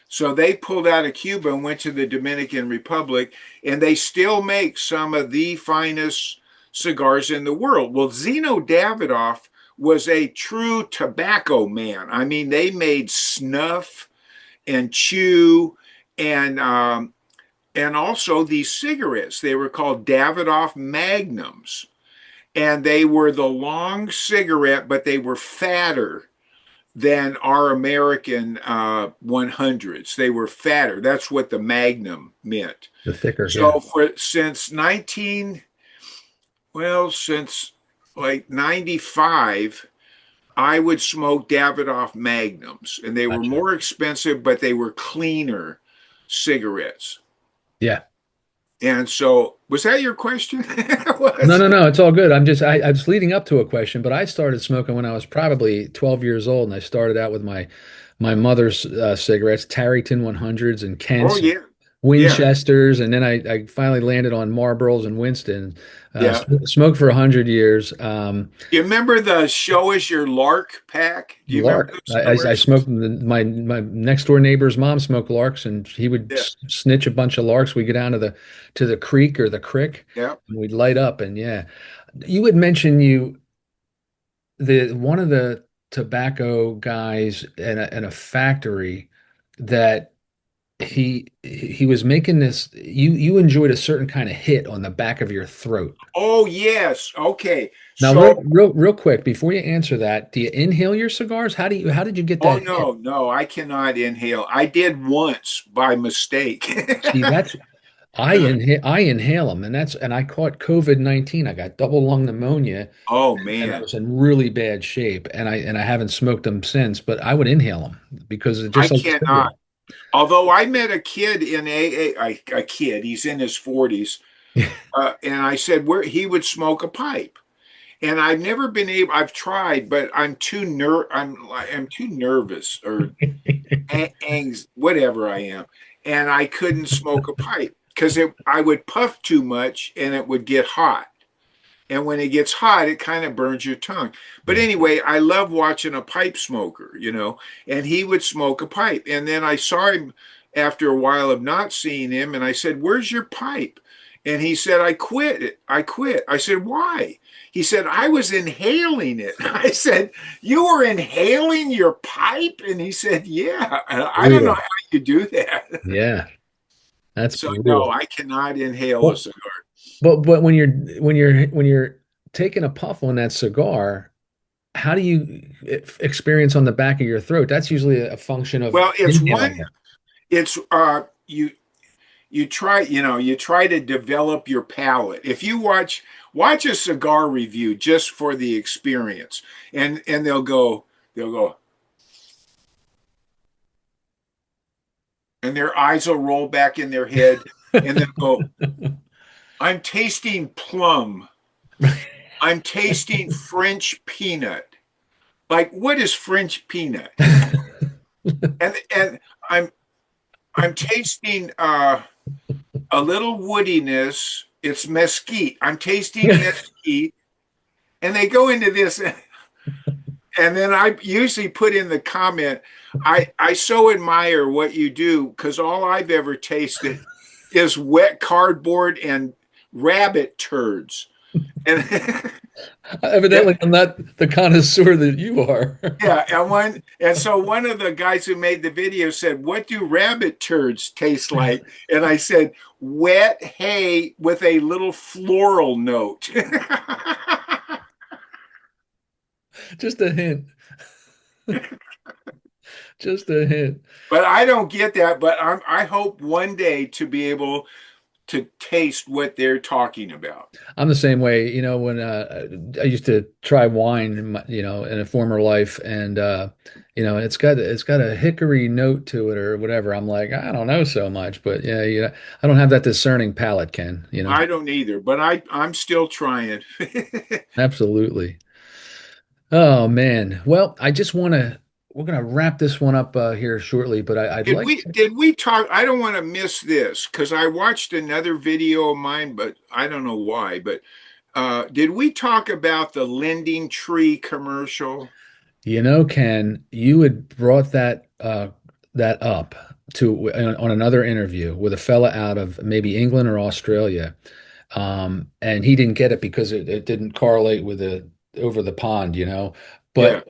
Speaker 2: So they pulled out of Cuba and went to the Dominican Republic, and they still make some of the finest cigars in the world. Well, Zino Davidoff was a true tobacco man. I mean, they made snuff and chew and also these cigarettes. They were called Davidoff Magnums. And they were the long cigarette, but they were fatter than our American 100s. They were fatter. That's what the Magnum meant.
Speaker 1: The thicker.
Speaker 2: So
Speaker 1: Yeah.
Speaker 2: since like 95, I would smoke Davidoff Magnums, and they were
Speaker 1: Gotcha.
Speaker 2: more expensive, but they were cleaner cigarettes.
Speaker 1: Yeah.
Speaker 2: And so, was that your question?
Speaker 1: No. It's all good. I was leading up to a question, but I started smoking when I was probably 12 years old, and I started out with my mother's cigarettes, Tarryton 100s and
Speaker 2: Oh
Speaker 1: Kent's,
Speaker 2: yeah, yeah,
Speaker 1: Winchesters, and then I finally landed on Marlboros and Winston.
Speaker 2: yeah.
Speaker 1: Smoked for 100 years.
Speaker 2: You remember the "Show Us Your Lark" pack? Do you remember
Speaker 1: Lark.
Speaker 2: those
Speaker 1: I
Speaker 2: commercials?
Speaker 1: smoked. My next door neighbor's mom smoked larks, and he would
Speaker 2: Yeah,
Speaker 1: snitch a bunch of larks. We would go down to the creek or the crick,
Speaker 2: yeah.
Speaker 1: and we'd light up. And yeah, you would mention the one of the tobacco guys in a factory that he was making this. You enjoyed a certain kind of hit on the back of your throat.
Speaker 2: Oh yes. Okay.
Speaker 1: Now,
Speaker 2: So,
Speaker 1: real quick, before you answer that, do you inhale your cigars? How did you get
Speaker 2: oh
Speaker 1: that hit?
Speaker 2: no, no, I cannot inhale. I did once by mistake.
Speaker 1: See, that's I inhale them, and I caught COVID-19. I got double lung pneumonia,
Speaker 2: Oh
Speaker 1: and I
Speaker 2: man,
Speaker 1: was in really bad shape, and I haven't smoked them since. But I would inhale them because it
Speaker 2: I
Speaker 1: just like the
Speaker 2: cannot.
Speaker 1: cigarette.
Speaker 2: Although I met a kid in a kid, he's in his 40s, and I said where he would smoke a pipe. And I've never been able. I've tried, but I'm too nervous or whatever I am, and I couldn't smoke a pipe. because I would puff too much and it would get hot. And when it gets hot, it kind of burns your tongue. But
Speaker 1: Yeah.
Speaker 2: anyway, I love watching a pipe smoker, and he would smoke a pipe. And then I saw him after a while of not seeing him, and I said, "Where's your pipe?" And he said, "I quit it. I quit." I said, "Why?" He said, "I was inhaling it." I said, "You were inhaling your pipe?" And he said, "Yeah." I don't know how you do that.
Speaker 1: Yeah. That's
Speaker 2: So
Speaker 1: brutal.
Speaker 2: no, I cannot inhale a
Speaker 1: Well,
Speaker 2: cigar.
Speaker 1: but when you're taking a puff on that cigar, how do you experience on the back of your throat? That's usually a function of
Speaker 2: Well,
Speaker 1: inhaling it.
Speaker 2: it's you try to develop your palate. If you watch a cigar review just for the experience, and they'll go, and their eyes will roll back in their head, and they'll go, "I'm tasting plum. I'm tasting French peanut." Like, what is French peanut? And I'm tasting a little woodiness. It's mesquite. I'm tasting mesquite. And they go into this. And then I usually put in the comment, I so admire what you do, because all I've ever tasted is wet cardboard and rabbit turds. And
Speaker 1: Evidently, I'm not the connoisseur that you are.
Speaker 2: yeah, and so one of the guys who made the video said, "What do rabbit turds taste like?" And I said, "Wet hay with a little floral note."
Speaker 1: Just a hint. Just a hint.
Speaker 2: But I don't get that. But I hope one day to be able to taste what they're talking about.
Speaker 1: I'm the same way. When I used to try wine, in a former life, and it's got a hickory note to it or whatever. I'm like, I don't know so much, but yeah, I don't have that discerning palate, Ken.
Speaker 2: I don't either, but I'm still trying.
Speaker 1: Absolutely. Oh man. Well, I just want to. We're gonna wrap this one up here shortly, but I'd
Speaker 2: Did
Speaker 1: like
Speaker 2: we
Speaker 1: to.
Speaker 2: did we talk? I don't want to miss this because I watched another video of mine, but I don't know why. But did we talk about the Lending Tree commercial?
Speaker 1: Ken, you had brought that up on another interview with a fella out of maybe England or Australia, and he didn't get it because it didn't correlate with the over the pond,
Speaker 2: Yeah,
Speaker 1: But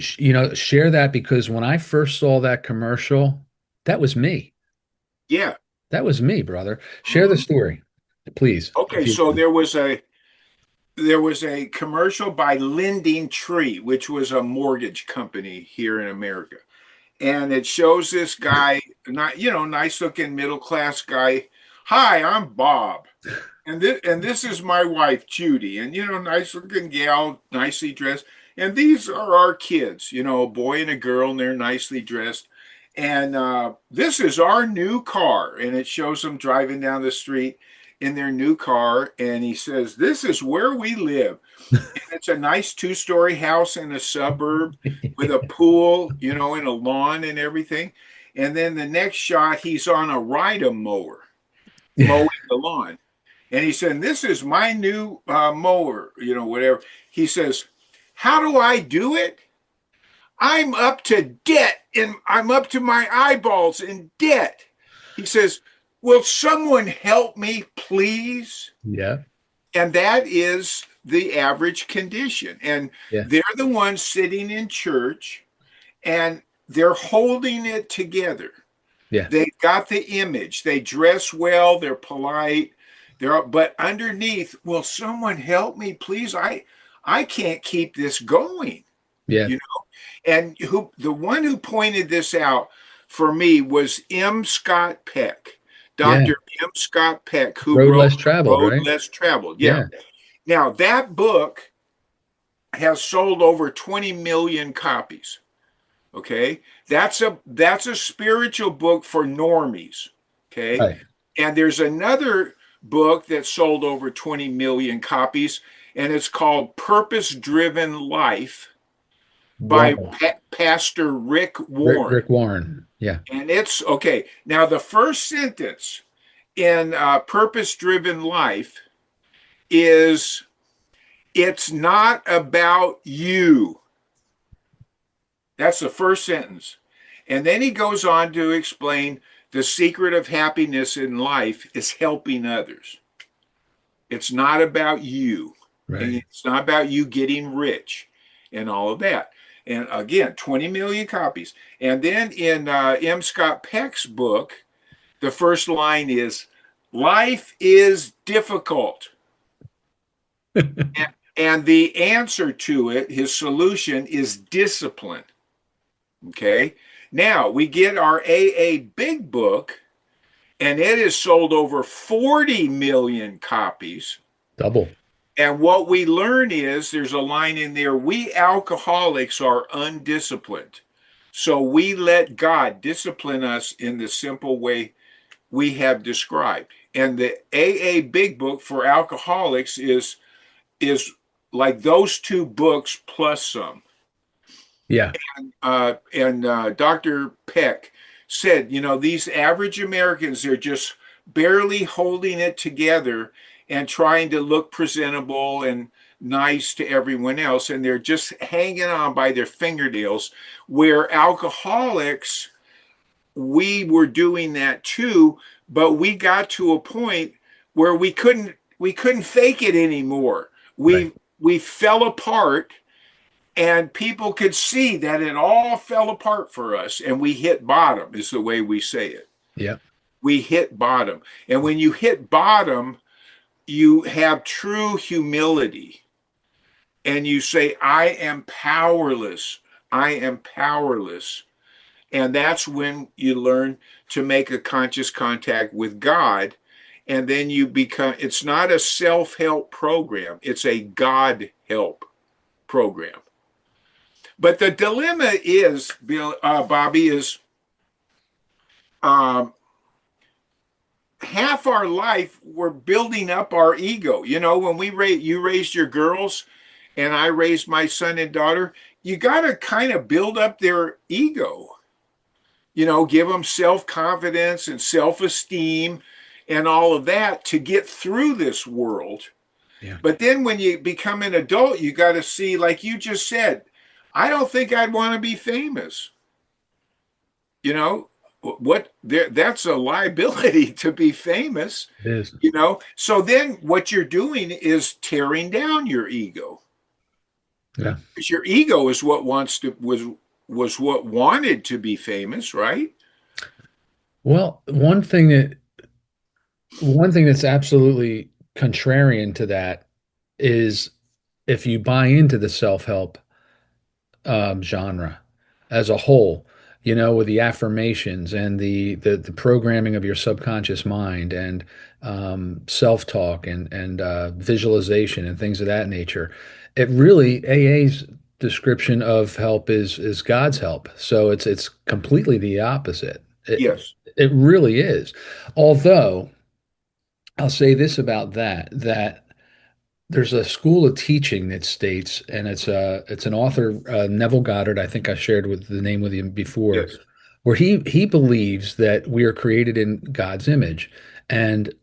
Speaker 1: share that, because when I first saw that commercial, that was me.
Speaker 2: yeah.
Speaker 1: That was me, brother. Share the
Speaker 2: Mhm.
Speaker 1: story, please,
Speaker 2: Okay,
Speaker 1: if you
Speaker 2: so
Speaker 1: would.
Speaker 2: there was a commercial by Lending Tree, which was a mortgage company here in America, and it shows this guy, not nice looking middle class guy. "Hi, I'm Bob. And this is my wife, Judy, and nice looking gal, nicely dressed. And these are our kids, a boy and a girl, and they're nicely dressed. And this is our new car." And it shows them driving down the street in their new car. And he says, "This is where we live." And it's a nice two-story house in a suburb with a pool, and a lawn and everything. And then the next shot, he's on a ride-a mower mowing the lawn. And he said, "This is my new mower, whatever." He says, "How do I do it? I'm up to debt, and I'm up to my eyeballs in debt." He says, "Will someone help me, please?"
Speaker 1: Yeah,
Speaker 2: And that is the average condition. And
Speaker 1: yeah,
Speaker 2: they're the ones sitting in church, and they're holding it together.
Speaker 1: yeah,
Speaker 2: They've got the image. They dress well. They're polite. But underneath, "Will someone help me, please? I can't keep this going."
Speaker 1: yeah,
Speaker 2: You know. And the one who pointed this out for me was M. Scott Peck,
Speaker 1: yeah.
Speaker 2: Dr. M. Scott Peck, who
Speaker 1: Road
Speaker 2: wrote
Speaker 1: less traveled,
Speaker 2: Road
Speaker 1: right?
Speaker 2: Less Traveled. Yeah.
Speaker 1: Yeah,
Speaker 2: Now that book has sold over 20 million copies. Okay, that's a spiritual book for normies. Okay,
Speaker 1: right.
Speaker 2: and there's another book that sold over 20 million copies, and it's called Purpose Driven Life by
Speaker 1: Wow.
Speaker 2: Pastor Rick
Speaker 1: Rick,
Speaker 2: Warren.
Speaker 1: Rick Warren. Yeah,
Speaker 2: And it's okay. Now the first sentence in purpose-driven life is it's not about you. That's the first sentence. And then he goes on to explain the secret of happiness in life is helping others. It's not about you. And
Speaker 1: Right.
Speaker 2: it's not about you getting rich and all of that. And again, 20 million copies. And then in M. Scott Peck's book, the first line is, life is difficult. And the answer to it, his solution, is discipline. Okay. Now we get our AA Big Book, and it has sold over 40 million copies.
Speaker 1: Double.
Speaker 2: And what we learn is there's a line in there, we alcoholics are undisciplined. So we let God discipline us in the simple way we have described. And the AA Big Book for alcoholics is like those two books plus some.
Speaker 1: Yeah.
Speaker 2: And Dr. Peck said, these average Americans, they're just barely holding it together and trying to look presentable and nice to everyone else. And they're just hanging on by their fingernails, where alcoholics, we were doing that too, but we got to a point where we couldn't fake it anymore.
Speaker 1: Right.
Speaker 2: We fell apart, and people could see that it all fell apart for us, and we hit bottom, is the way we say it.
Speaker 1: Yeah.
Speaker 2: We hit bottom. And when you hit bottom, you have true humility, and you say, I am powerless. I am powerless. And that's when you learn to make a conscious contact with God. And then you become, it's not a self-help program, it's a God help program. But the dilemma is, Bobby, is half our life we're building up our ego. When you raised your girls and I raised my son and daughter, you got to kind of build up their ego. Give them self-confidence and self-esteem and all of that to get through this world.
Speaker 1: Yeah.
Speaker 2: But then when you become an adult, you got to see, like you just said, I don't think I'd want to be famous. That's a liability to be famous.
Speaker 1: It is.
Speaker 2: So then what you're doing is tearing down your ego.
Speaker 1: Yeah.
Speaker 2: Because your ego is what was what wanted to be famous, right?
Speaker 1: Well, one thing that's absolutely contrarian to that is if you buy into the self-help genre as a whole, with the affirmations and the programming of your subconscious mind and self-talk and visualization and things of that nature. It really AA's description of help is God's help. So it's completely the opposite.
Speaker 2: Yes.
Speaker 1: It really is. Although I'll say this about that there's a school of teaching that states, and it's an author, Neville Goddard. I think I shared the name with you before,
Speaker 2: Yes.
Speaker 1: where he believes that we are created in God's image, and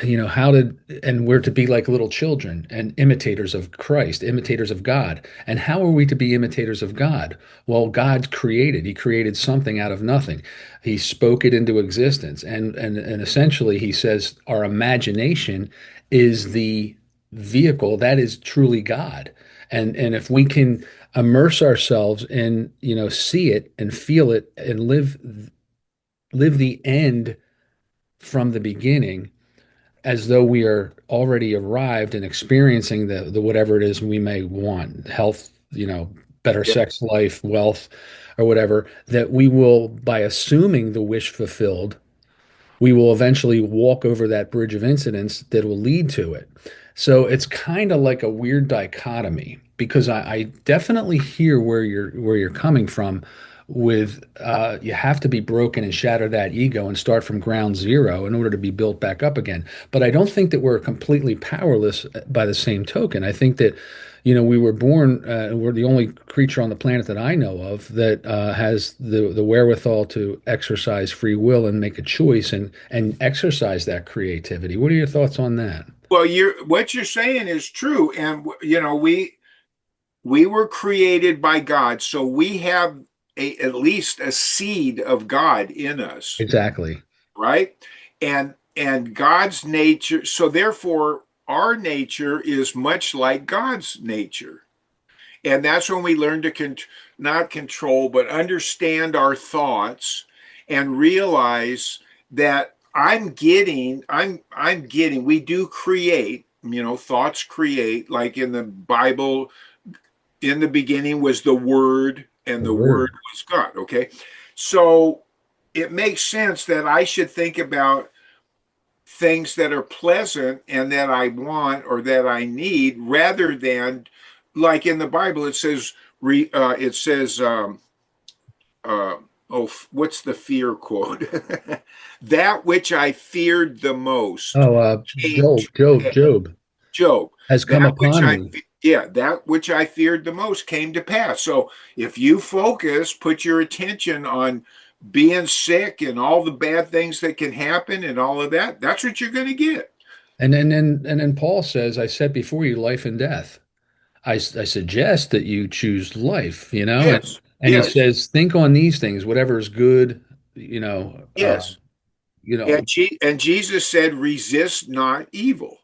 Speaker 1: and we're to be like little children and imitators of Christ, imitators of God. And how are we to be imitators of God? Well, God created. He created something out of nothing. He spoke it into existence, and essentially, he says our imagination is the vehicle that is truly God. And if we can immerse ourselves in, see it and feel it and live the end from the beginning as though we are already arrived and experiencing the whatever it is we may want, health, better
Speaker 2: Yeah.
Speaker 1: sex life, wealth, or whatever, that we will, by assuming the wish fulfilled, we will eventually walk over that bridge of incidents that will lead to it. So it's kind of like a weird dichotomy because I definitely hear where you're coming from with you have to be broken and shatter that ego and start from ground zero in order to be built back up again. But I don't think that we're completely powerless by the same token. I think that, we were born, we're the only creature on the planet that I know of that has the wherewithal to exercise free will and make a choice and exercise that creativity. What are your thoughts on that?
Speaker 2: Well, what you're saying is true, and we were created by God, so we have at least a seed of God in us,
Speaker 1: Exactly.
Speaker 2: right? And God's nature, so therefore our nature is much like God's nature. And that's when we learn to not control, but understand our thoughts and realize that we do create, thoughts create, like in the Bible, in the beginning was the Word, and
Speaker 1: The
Speaker 2: the Word
Speaker 1: word.
Speaker 2: was God. Okay. So it makes sense that I should think about things that are pleasant and that I want or that I need, rather than, like in the Bible, it says, it says, uh, oh, what's the fear quote? That which I feared the most
Speaker 1: Oh,
Speaker 2: came to pass.
Speaker 1: Job
Speaker 2: Job.
Speaker 1: has come
Speaker 2: That which
Speaker 1: upon me.
Speaker 2: that which I feared the most came to pass. So if you put your attention on being sick and all the bad things that can happen and all of that, that's what you're going to get.
Speaker 1: And then Paul says, I set before you life and death. I suggest that you choose life, and
Speaker 2: Yes,
Speaker 1: he
Speaker 2: yes,
Speaker 1: says, think on these things, whatever is good, you know, uh,
Speaker 2: yes.
Speaker 1: you know,
Speaker 2: And Jesus said, resist not evil.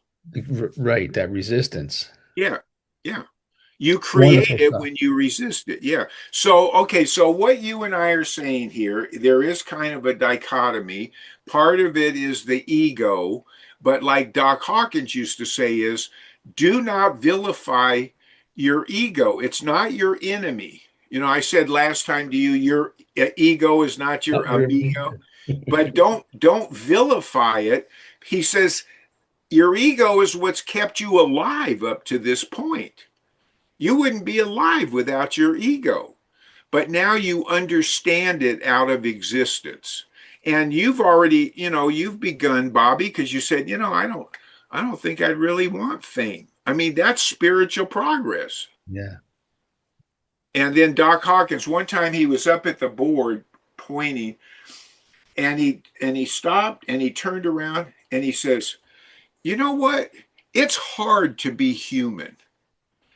Speaker 1: right, that resistance.
Speaker 2: Yeah, yeah. You create
Speaker 1: Wonderful
Speaker 2: it
Speaker 1: stuff.
Speaker 2: when you resist it. Yeah. So, okay. So, what you and I are saying here, there is kind of a dichotomy. Part of it is the ego, but like Doc Hawkins used to say, is do not vilify your ego. It's not your enemy. I said last time to you, your ego is not your
Speaker 1: Not your
Speaker 2: amigo, but don't vilify it. He says your ego is what's kept you alive up to this point. You wouldn't be alive without your ego. But now you understand it out of existence. And you've already, you've begun, Bobby, because you said, I don't think I'd really want fame. I mean, that's spiritual progress.
Speaker 1: Yeah.
Speaker 2: And then Doc Hawkins, one time he was up at the board pointing, and he stopped and he turned around and he says, you know what? It's hard to be human.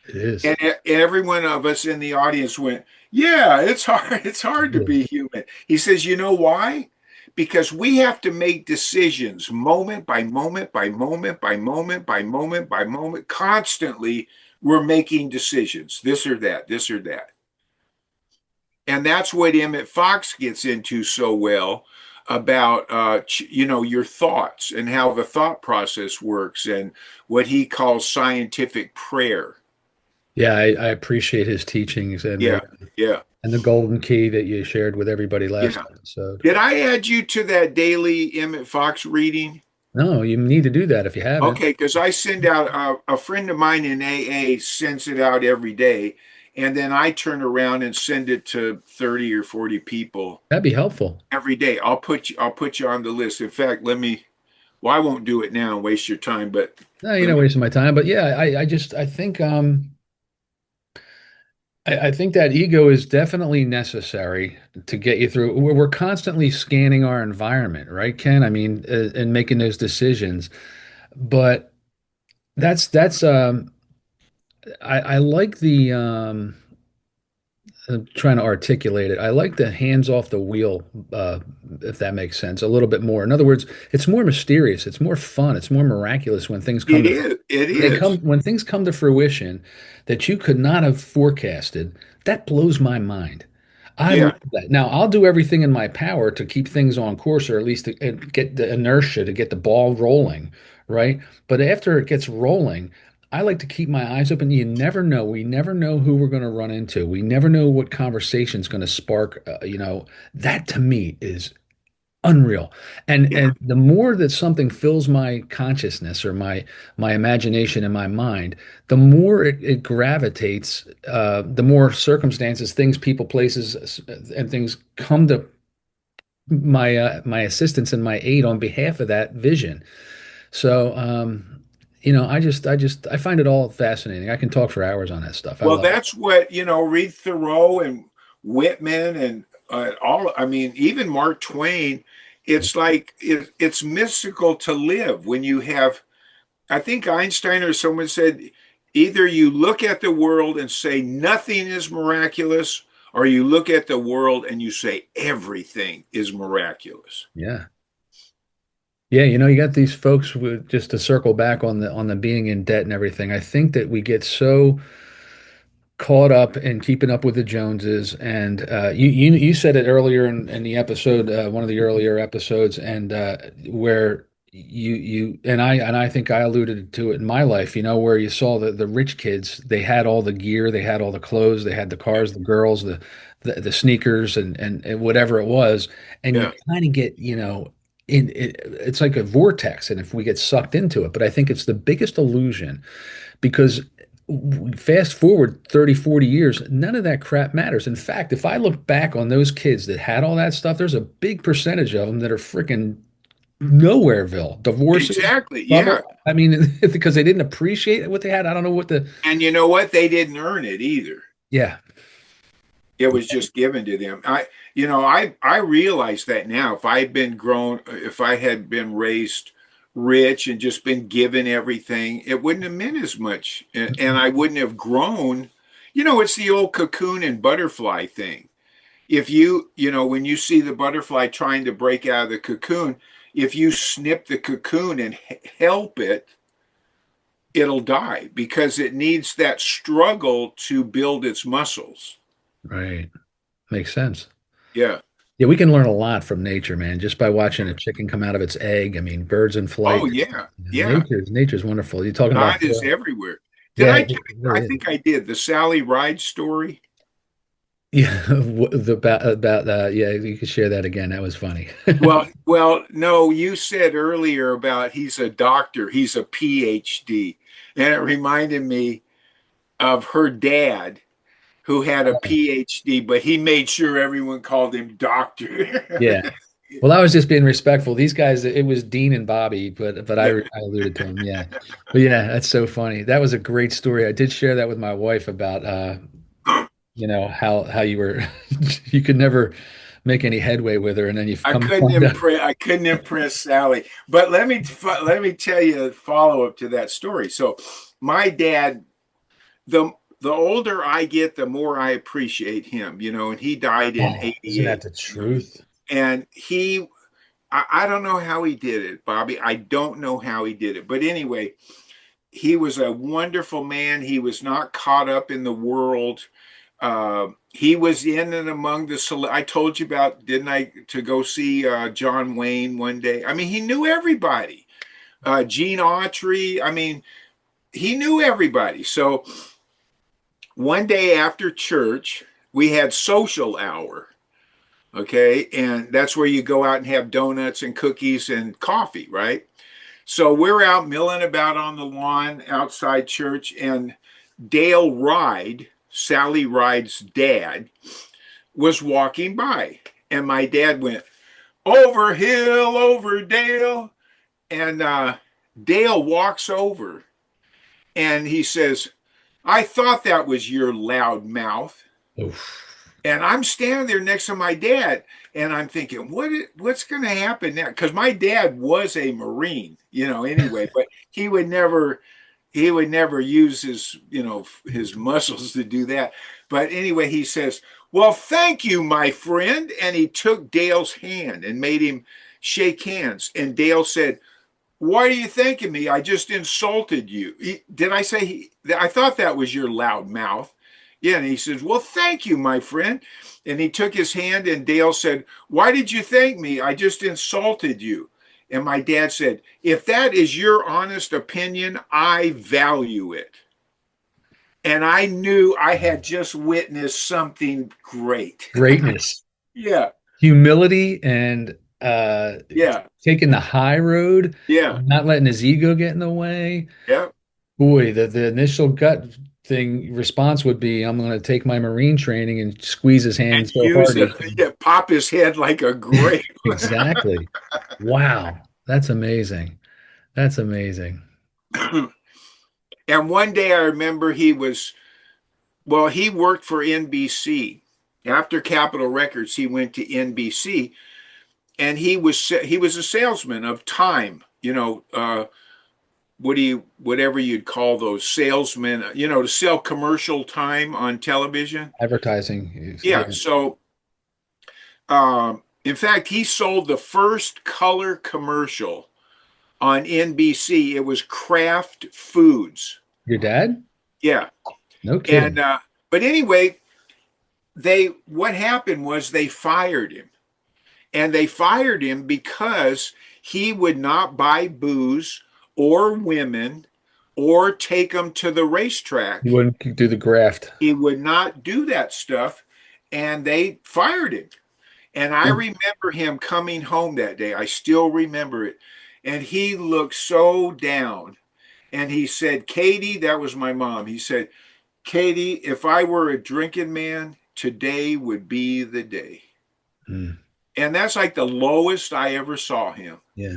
Speaker 1: It is.
Speaker 2: And every one of us in the audience went, yeah, it's hard. It's hard to
Speaker 1: Yeah.
Speaker 2: be human. He says, you know why? Because we have to make decisions moment by moment, by moment, by moment, by moment, by moment. Constantly, we're making decisions, this or that, this or that. And that's what Emmett Fox gets into so well about, your thoughts and how the thought process works, and what he calls scientific prayer.
Speaker 1: Yeah, I appreciate his teachings
Speaker 2: Yeah, yeah,
Speaker 1: and the golden key that you shared with everybody last
Speaker 2: yeah.
Speaker 1: episode.
Speaker 2: Did I add you to that daily Emmett Fox reading?
Speaker 1: No, you need to do that if you haven't.
Speaker 2: Okay, because I send out, a friend of mine in AA sends it out every day, and then I turn around and send it to 30 or 40 people
Speaker 1: That'd be helpful.
Speaker 2: every day. I'll put you on the list. In fact, well, I won't do it now and waste your time, but
Speaker 1: No, you're
Speaker 2: let
Speaker 1: not
Speaker 2: me.
Speaker 1: wasting my time. But yeah, I think I think that ego is definitely necessary to get you through. We're constantly scanning our environment, right, Ken? I mean, and making those decisions. But that's I like the trying to articulate it. I like the hands off the wheel, if that makes sense, a little bit more. In other words, it's more mysterious, it's more fun, it's more miraculous when things come
Speaker 2: It
Speaker 1: to
Speaker 2: is. It
Speaker 1: when they come
Speaker 2: is.
Speaker 1: when things come to fruition that you could not have forecasted. That blows my mind. I love
Speaker 2: Yeah.
Speaker 1: that. Now, I'll do everything in my power to keep things on course, or at least to get the inertia to get the ball rolling, right? But after it gets rolling, I like to keep my eyes open. You never know. We never know who we're going to run into. We never know what conversation's going to spark. That to me is unreal. And
Speaker 2: Yeah.
Speaker 1: and the more that something fills my consciousness or my imagination and my mind, the more it gravitates, the more circumstances, things, people, places, and things come to my assistance and my aid on behalf of that vision. So I find it all fascinating. I can talk for hours on that stuff. I
Speaker 2: Well,
Speaker 1: love it.
Speaker 2: that's what, read Thoreau and Whitman and I mean, even Mark Twain. It's like it's mystical to live when you have, I think Einstein or someone said, either you look at the world and say nothing is miraculous, or you look at the world and you say everything is miraculous.
Speaker 1: Yeah. Yeah, you got these folks with, just to circle back on the being in debt and everything. I think that we get so caught up in keeping up with the Joneses, and you said it earlier in the episode, one of the earlier episodes, and where you and I think I alluded to it in my life, where you saw the rich kids, they had all the gear, they had all the clothes, they had the cars, the girls, the sneakers, and whatever it was, and you
Speaker 2: Yeah,
Speaker 1: kind of get, it's like a vortex, and if we get sucked into it, but I think it's the biggest illusion because fast forward 30, 40 years, none of that crap matters. In fact, if I look back on those kids that had all that stuff, there's a big percentage of them that are freaking nowhereville, divorces,
Speaker 2: exactly. Yeah.
Speaker 1: trouble. I mean, because they didn't appreciate what they had. I don't know what the,
Speaker 2: And you know what? They didn't earn it either.
Speaker 1: yeah,
Speaker 2: It was just given to them. I realize that now. If I had been raised rich and just been given everything, it wouldn't have meant as much, and I wouldn't have grown. It's the old cocoon and butterfly thing. If when you see the butterfly trying to break out of the cocoon, if you snip the cocoon and help it, it'll die because it needs that struggle to build its muscles.
Speaker 1: right. Makes sense.
Speaker 2: Yeah.
Speaker 1: Yeah, we can learn a lot from nature, man, just by watching a chicken come out of its egg. I mean, birds in
Speaker 2: Oh
Speaker 1: flight.
Speaker 2: yeah, yeah.
Speaker 1: Nature's wonderful. You're talking about,
Speaker 2: God is everywhere. Did
Speaker 1: yeah,
Speaker 2: I
Speaker 1: it
Speaker 2: tell you? I
Speaker 1: really is.
Speaker 2: think I did the Sally Ride story.
Speaker 1: Yeah, about yeah, you could share that again. That was funny.
Speaker 2: No, you said earlier about he's a doctor, he's a PhD, and it reminded me of her dad who had a PhD, but he made sure everyone called him doctor.
Speaker 1: Yeah. Well, I was just being respectful. These guys, it was Dean and Bobby, but I
Speaker 2: Yeah.
Speaker 1: I alluded to him. Yeah. But yeah, that's so funny. That was a great story. I did share that with my wife about how you were you could never make any headway with her, and then you've
Speaker 2: I
Speaker 1: come to
Speaker 2: couldn't
Speaker 1: find out.
Speaker 2: impress. I couldn't impress Sally. But let me tell you a follow up to that story. So, my dad, the the older I get, the more I appreciate him. And he died in
Speaker 1: Oh, isn't that
Speaker 2: '88.
Speaker 1: the truth?
Speaker 2: And I don't know how he did it, Bobby. I don't know how he did it. But anyway, he was a wonderful man. He was not caught up in the world. He was in and among I told you about, didn't I, to go see John Wayne one day. I mean, he knew everybody. Gene Autry. I mean, he knew everybody. So one day after church, we had social hour. Okay. And that's where you go out and have donuts and cookies and coffee, right? So we're out milling about on the lawn outside church, and Dale Ride, Sally Ride's dad, was walking by. And my dad went, over hill, over Dale. And Dale walks over and he says, I thought that was your loud mouth.
Speaker 1: Oof.
Speaker 2: And I'm standing there next to my dad, and I'm thinking, what's going to happen now? Because my dad was a Marine, anyway, but he would never use his muscles to do that. But anyway, he says, well, thank you, my friend. And he took Dale's hand and made him shake hands. And Dale said, why are you thanking me? I just insulted you. Did I say I thought that was your loud mouth? Yeah. And he says, well, thank you, my friend. And he took his hand, and Dale said, why did you thank me? I just insulted you. And my dad said, if that is your honest opinion, I value it. And I knew I had just witnessed something great.
Speaker 1: Greatness,
Speaker 2: Yeah.
Speaker 1: humility, and uh,
Speaker 2: Yeah,
Speaker 1: taking the high road,
Speaker 2: yeah,
Speaker 1: not letting his ego get in the way.
Speaker 2: yeah.
Speaker 1: Boy, the initial gut thing response would be, I'm going to take my Marine training and squeeze his
Speaker 2: And
Speaker 1: hand so
Speaker 2: use
Speaker 1: hard
Speaker 2: it,
Speaker 1: he can.
Speaker 2: yeah, pop his head like a grape.
Speaker 1: Exactly. Wow. That's amazing. That's amazing.
Speaker 2: And one day I remember well, he worked for NBC. After Capitol Records, he went to NBC, and he was a salesman of time. Whatever you'd call those salesmen, to sell commercial time on television.
Speaker 1: Advertising.
Speaker 2: Yeah.
Speaker 1: Yeah.
Speaker 2: So, in fact, he sold the first color commercial on NBC. It was Kraft Foods.
Speaker 1: Your dad?
Speaker 2: Yeah.
Speaker 1: No
Speaker 2: And
Speaker 1: kidding.
Speaker 2: but anyway, what happened was they fired him. And they fired him because he would not buy booze or women or take them to the
Speaker 1: You
Speaker 2: racetrack.
Speaker 1: wouldn't do the graft.
Speaker 2: He would not do that stuff. And they fired him. And I remember him coming home that day. I still remember it. And he looked so down. And he said, Katie, that was my mom. He said, Katie, if I were a drinking man, today would be the day.
Speaker 1: Mm,
Speaker 2: And that's like the lowest I ever saw him.
Speaker 1: yeah.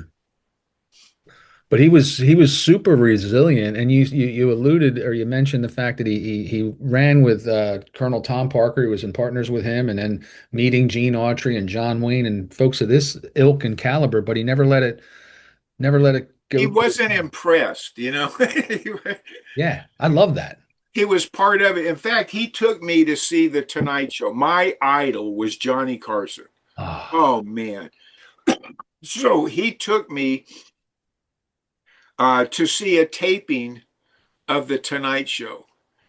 Speaker 1: But he was super resilient, and you alluded or you mentioned the fact that he ran with Colonel Tom Parker. He was in partners with him, and then meeting Gene Autry and John Wayne and folks of this ilk and caliber. But he never let it
Speaker 2: He
Speaker 1: go to his
Speaker 2: wasn't
Speaker 1: head.
Speaker 2: impressed.
Speaker 1: Yeah, I love that.
Speaker 2: He was part of it. In fact, he took me to see The Tonight Show. My idol was Johnny Carson.
Speaker 1: Ah,
Speaker 2: Oh, man. So he took me to see a taping of The Tonight Show.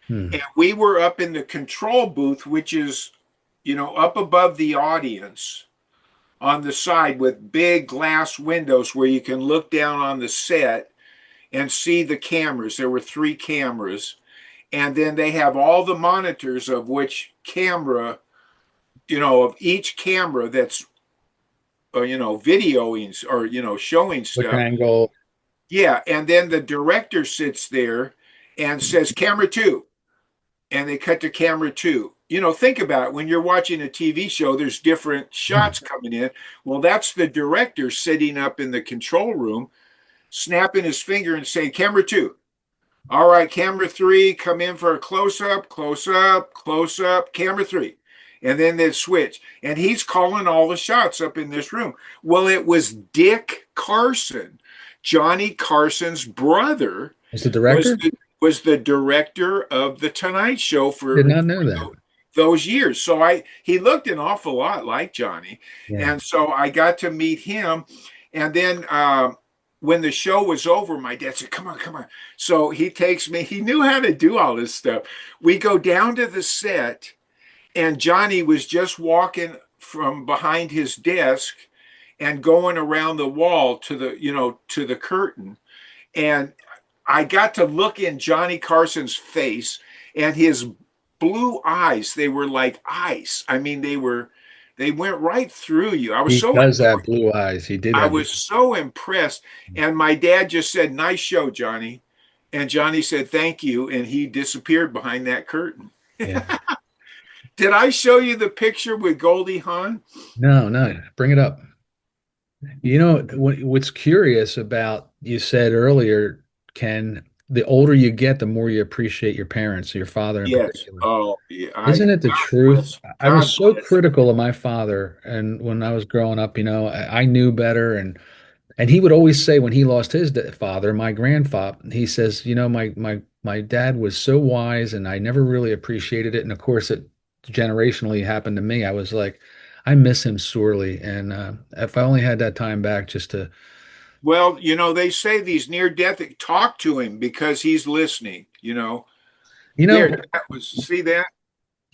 Speaker 1: hmm.
Speaker 2: And we were up in the control booth, which is, up above the audience on the side with big glass windows where you can look down on the set and see the cameras. There were 3 cameras. And then they have all the monitors of which camera, of each camera that's, videoing or, showing
Speaker 1: Quick
Speaker 2: stuff.
Speaker 1: angle.
Speaker 2: Yeah. And then the director sits there and says, camera 2. And they cut to camera 2. Think about it. When you're watching a TV show, there's different shots coming in. Well, that's the director sitting up in the control room, snapping his finger and saying, camera 2. All right, camera 3, come in for a close up, close up, close up, camera 3. And then they switch. And he's calling all the shots up in this room. Well, it was Dick Carson, Johnny Carson's brother,
Speaker 1: Was the
Speaker 2: was
Speaker 1: director?
Speaker 2: the, was the director of The Tonight Show
Speaker 1: Did
Speaker 2: for
Speaker 1: not know that.
Speaker 2: those years. So he looked an awful lot like Johnny.
Speaker 1: Yeah.
Speaker 2: And so I got to meet him. And then when the show was over, my dad said, come on, come on. So he takes me, he knew how to do all this stuff. We go down to the set, and Johnny was just walking from behind his desk and going around the wall to the curtain. And I got to look in Johnny Carson's face, and his blue eyes, they were like ice. I mean, they went right through you. I was
Speaker 1: He
Speaker 2: so
Speaker 1: does have blue eyes. He did
Speaker 2: I
Speaker 1: have.
Speaker 2: was so impressed. And my dad just said, nice show, Johnny. And Johnny said, thank you. And he disappeared behind that curtain.
Speaker 1: Yeah.
Speaker 2: Did I show you the picture with Goldie Hawn?
Speaker 1: No, no. Bring it up. What's curious about you said earlier, Ken, the older you get, the more you appreciate your parents, your father in
Speaker 2: Yes.
Speaker 1: particular.
Speaker 2: Oh, yeah.
Speaker 1: Isn't it the
Speaker 2: God
Speaker 1: truth?
Speaker 2: bless.
Speaker 1: I was
Speaker 2: God
Speaker 1: so
Speaker 2: bless.
Speaker 1: critical of my father, and when I was growing up, I knew better, and he would always say when he lost his father, my grandfather, he says, my dad was so wise, and I never really appreciated it. And of course, it generationally happened to me. I was like, I miss him sorely, and if I only had that time back, just to,
Speaker 2: Well, they say these near death talk to him because he's listening.
Speaker 1: you
Speaker 2: There,
Speaker 1: know,
Speaker 2: see that?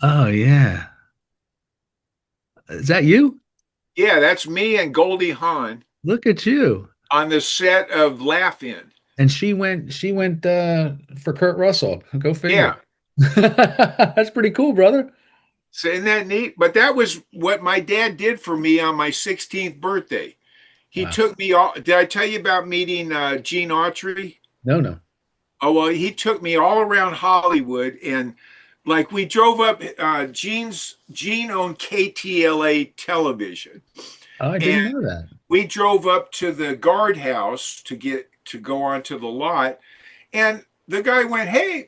Speaker 1: oh yeah, is that you?
Speaker 2: Yeah, that's me and Goldie Hawn
Speaker 1: Look at you.
Speaker 2: on the set of Laugh In.
Speaker 1: And she went for Kurt Russell. Go figure.
Speaker 2: Yeah.
Speaker 1: That's pretty cool, brother.
Speaker 2: So isn't that neat? But that was what my dad did for me on my 16th birthday. He
Speaker 1: Wow.
Speaker 2: took me all. Did I tell you about meeting Gene Autry?
Speaker 1: No, no.
Speaker 2: Oh, well, he took me all around Hollywood, and like we drove up. Gene owned KTLA television,
Speaker 1: Oh, I
Speaker 2: and
Speaker 1: didn't know that.
Speaker 2: we drove up to the guardhouse to go onto the lot, and the guy went, "Hey,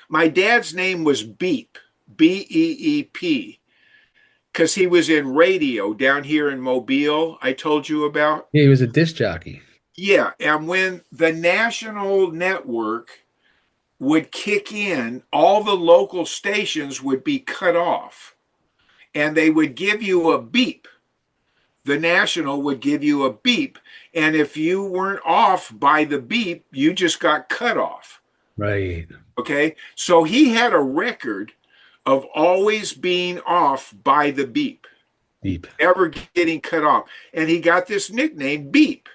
Speaker 2: my dad's name was Beep, Beep, because he was in radio down here in Mobile. I told you about."
Speaker 1: Yeah, he was a disc jockey.
Speaker 2: Yeah, and when the national network would kick in, all the local stations would be cut off, and they would give you a beep. The national would give you a beep, and if you weren't off by the beep, you just got cut off.
Speaker 1: Right.
Speaker 2: Okay, so he had a record of always being off by the beep,
Speaker 1: Deep.
Speaker 2: never getting cut off, and he got this nickname Beep.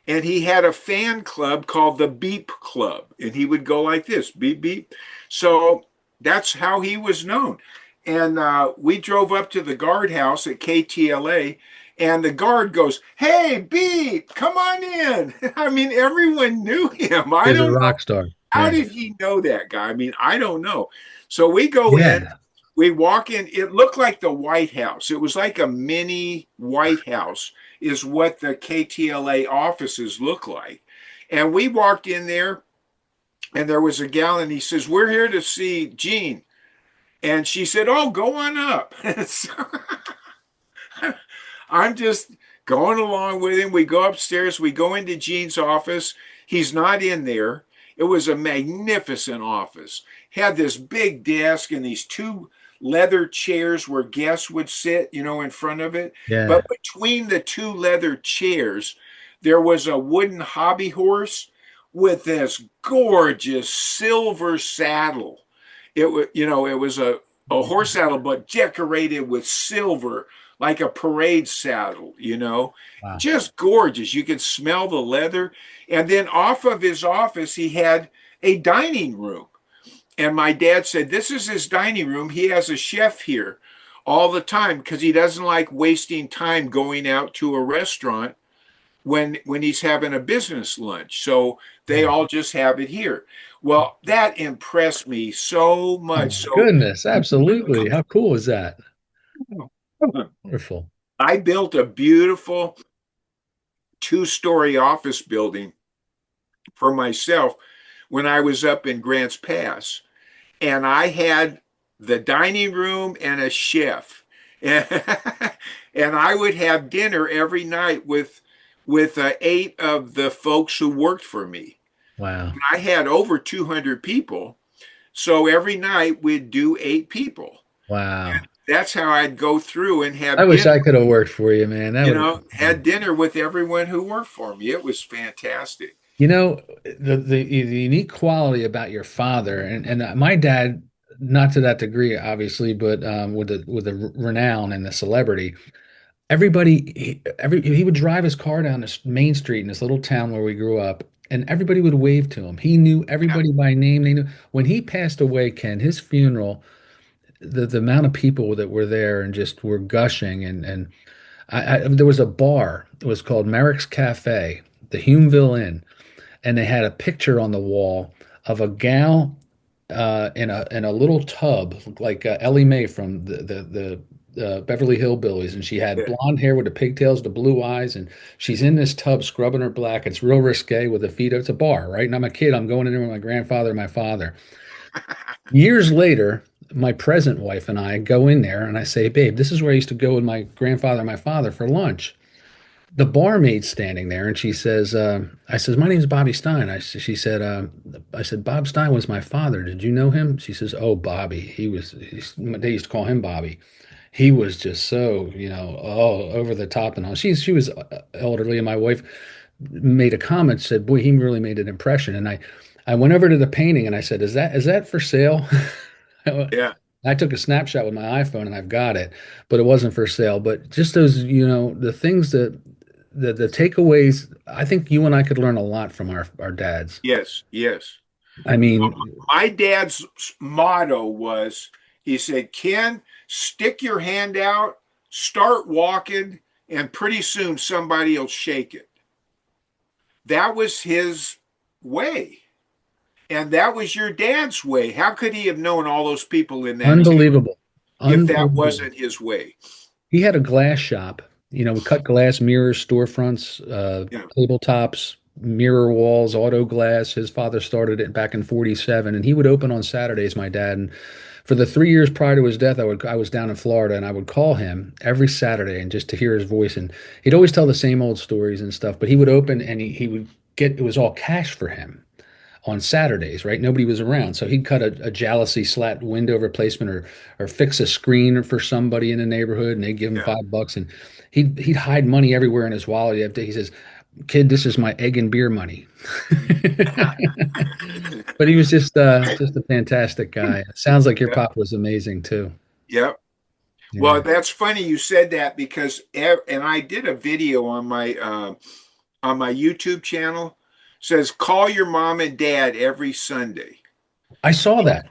Speaker 2: And he had a fan club called the Beep Club, and he would go like this, beep beep. So that's how he was known. And we drove up to the guardhouse at KTLA, and the guard goes, "Hey, Beep, come on in." I mean, everyone knew him. I
Speaker 1: He's a
Speaker 2: don't know.
Speaker 1: rock star.
Speaker 2: How
Speaker 1: Yeah.
Speaker 2: did he know that guy? I mean, I don't know. So we go in,
Speaker 1: Yeah.
Speaker 2: we walk in. It looked like the White House. It was like a mini White House, is what the KTLA offices look like. And we walked in there, and there was a gal, and he says, "We're here to see Gene." And she said, "Oh, go on up." So I'm just going along with him. We go upstairs, we go into Gene's office. He's not in there. It was a magnificent office. Had this big desk and these two leather chairs where guests would sit, in front of it.
Speaker 1: Yeah.
Speaker 2: But between the two leather chairs, there was a wooden hobby horse with this gorgeous silver saddle. It was a horse saddle, but decorated with silver, like a parade saddle.
Speaker 1: Wow.
Speaker 2: Just gorgeous. You could smell the leather. And then off of his office, he had a dining room. And my dad said, "This is his dining room. He has a chef here all the time because he doesn't like wasting time going out to a restaurant when he's having a business lunch. So they all just have it here." Well, that impressed me so
Speaker 1: Oh,
Speaker 2: much. So
Speaker 1: goodness. Absolutely. How cool is that? Wonderful.
Speaker 2: I built a beautiful two-story office building for myself when I was up in Grants Pass. And I had the dining room and a chef. And, and I would have dinner every night with 8 of the folks who worked for me.
Speaker 1: Wow.
Speaker 2: And I had over 200 people. So every night we'd do 8 people.
Speaker 1: Wow.
Speaker 2: That's how I'd go through and have
Speaker 1: I wish
Speaker 2: dinner,
Speaker 1: I could have worked for you, man. That would
Speaker 2: had dinner with everyone who worked for me. It was fantastic.
Speaker 1: the unique quality about your father and my dad, not to that degree, obviously, but with the renown and the celebrity, he would drive his car down this main street in this little town where we grew up, and everybody would wave to him. He knew everybody by name. They knew when he passed away, Ken, his funeral, the amount of people that were there and just were gushing and there was a bar. It was called Merrick's Cafe, the Humeville Inn, and they had a picture on the wall of a gal in a little tub like Ellie Mae from the Beverly Hillbillies, and she had
Speaker 2: Yeah.
Speaker 1: blonde hair with the pigtails, the blue eyes, and she's in this tub scrubbing her black. It's real risque with the feet. It's a bar, right? And I'm a kid. I'm going in there with my grandfather and my father. Years later, my present wife and I go in there, and I say, "Babe, this is where I used to go with my grandfather and my father for lunch." The barmaid's standing there, and she says, "I says, my name's Bobby Stein." She said, "I said, Bob Stein was my father. Did you know him?" She says, "Oh, Bobby. They used to call him Bobby. He was just so, over the top and all." She was elderly, and my wife made a comment, said, "Boy, he really made an impression." And I went over to the painting, and I said, "Is that for sale?"
Speaker 2: Yeah.
Speaker 1: I took a snapshot with my iPhone, and I've got it, but it wasn't for sale. But just those, the things that the takeaways, I think you and I could learn a lot from our dads.
Speaker 2: Yes. Yes.
Speaker 1: I mean,
Speaker 2: My dad's motto was, he said, "Ken, Stick your hand out, start walking, and pretty soon somebody will shake it. That was his way. And that was your dad's way. How could he have known all those people in that town
Speaker 1: Unbelievable.
Speaker 2: if that
Speaker 1: Unbelievable.
Speaker 2: wasn't his way?
Speaker 1: He had a glass shop, we cut glass mirrors, storefronts,
Speaker 2: Yeah,
Speaker 1: tabletops, mirror walls, auto glass. His father started it back in 47, and he would open on Saturdays, my dad. And for the 3 years prior to his death, I was down in Florida, and I would call him every Saturday and just to hear his voice. And he'd always tell the same old stories and stuff, but he would open and he would get, it was all cash for him on Saturdays, right? Nobody was around. So he'd cut a jalousie slat window replacement or fix a screen for somebody in the neighborhood, and they'd give him
Speaker 2: yeah.
Speaker 1: $5. And he'd hide money everywhere in his wallet. He says, "Kid, this is my egg and beer money." But he was just a fantastic guy. It sounds like your
Speaker 2: Yeah,
Speaker 1: pop was amazing too.
Speaker 2: yeah.
Speaker 1: Yeah.
Speaker 2: Well, that's funny you said that because, and I did a video on my YouTube channel. Says call your mom and dad every Sunday.
Speaker 1: I saw that.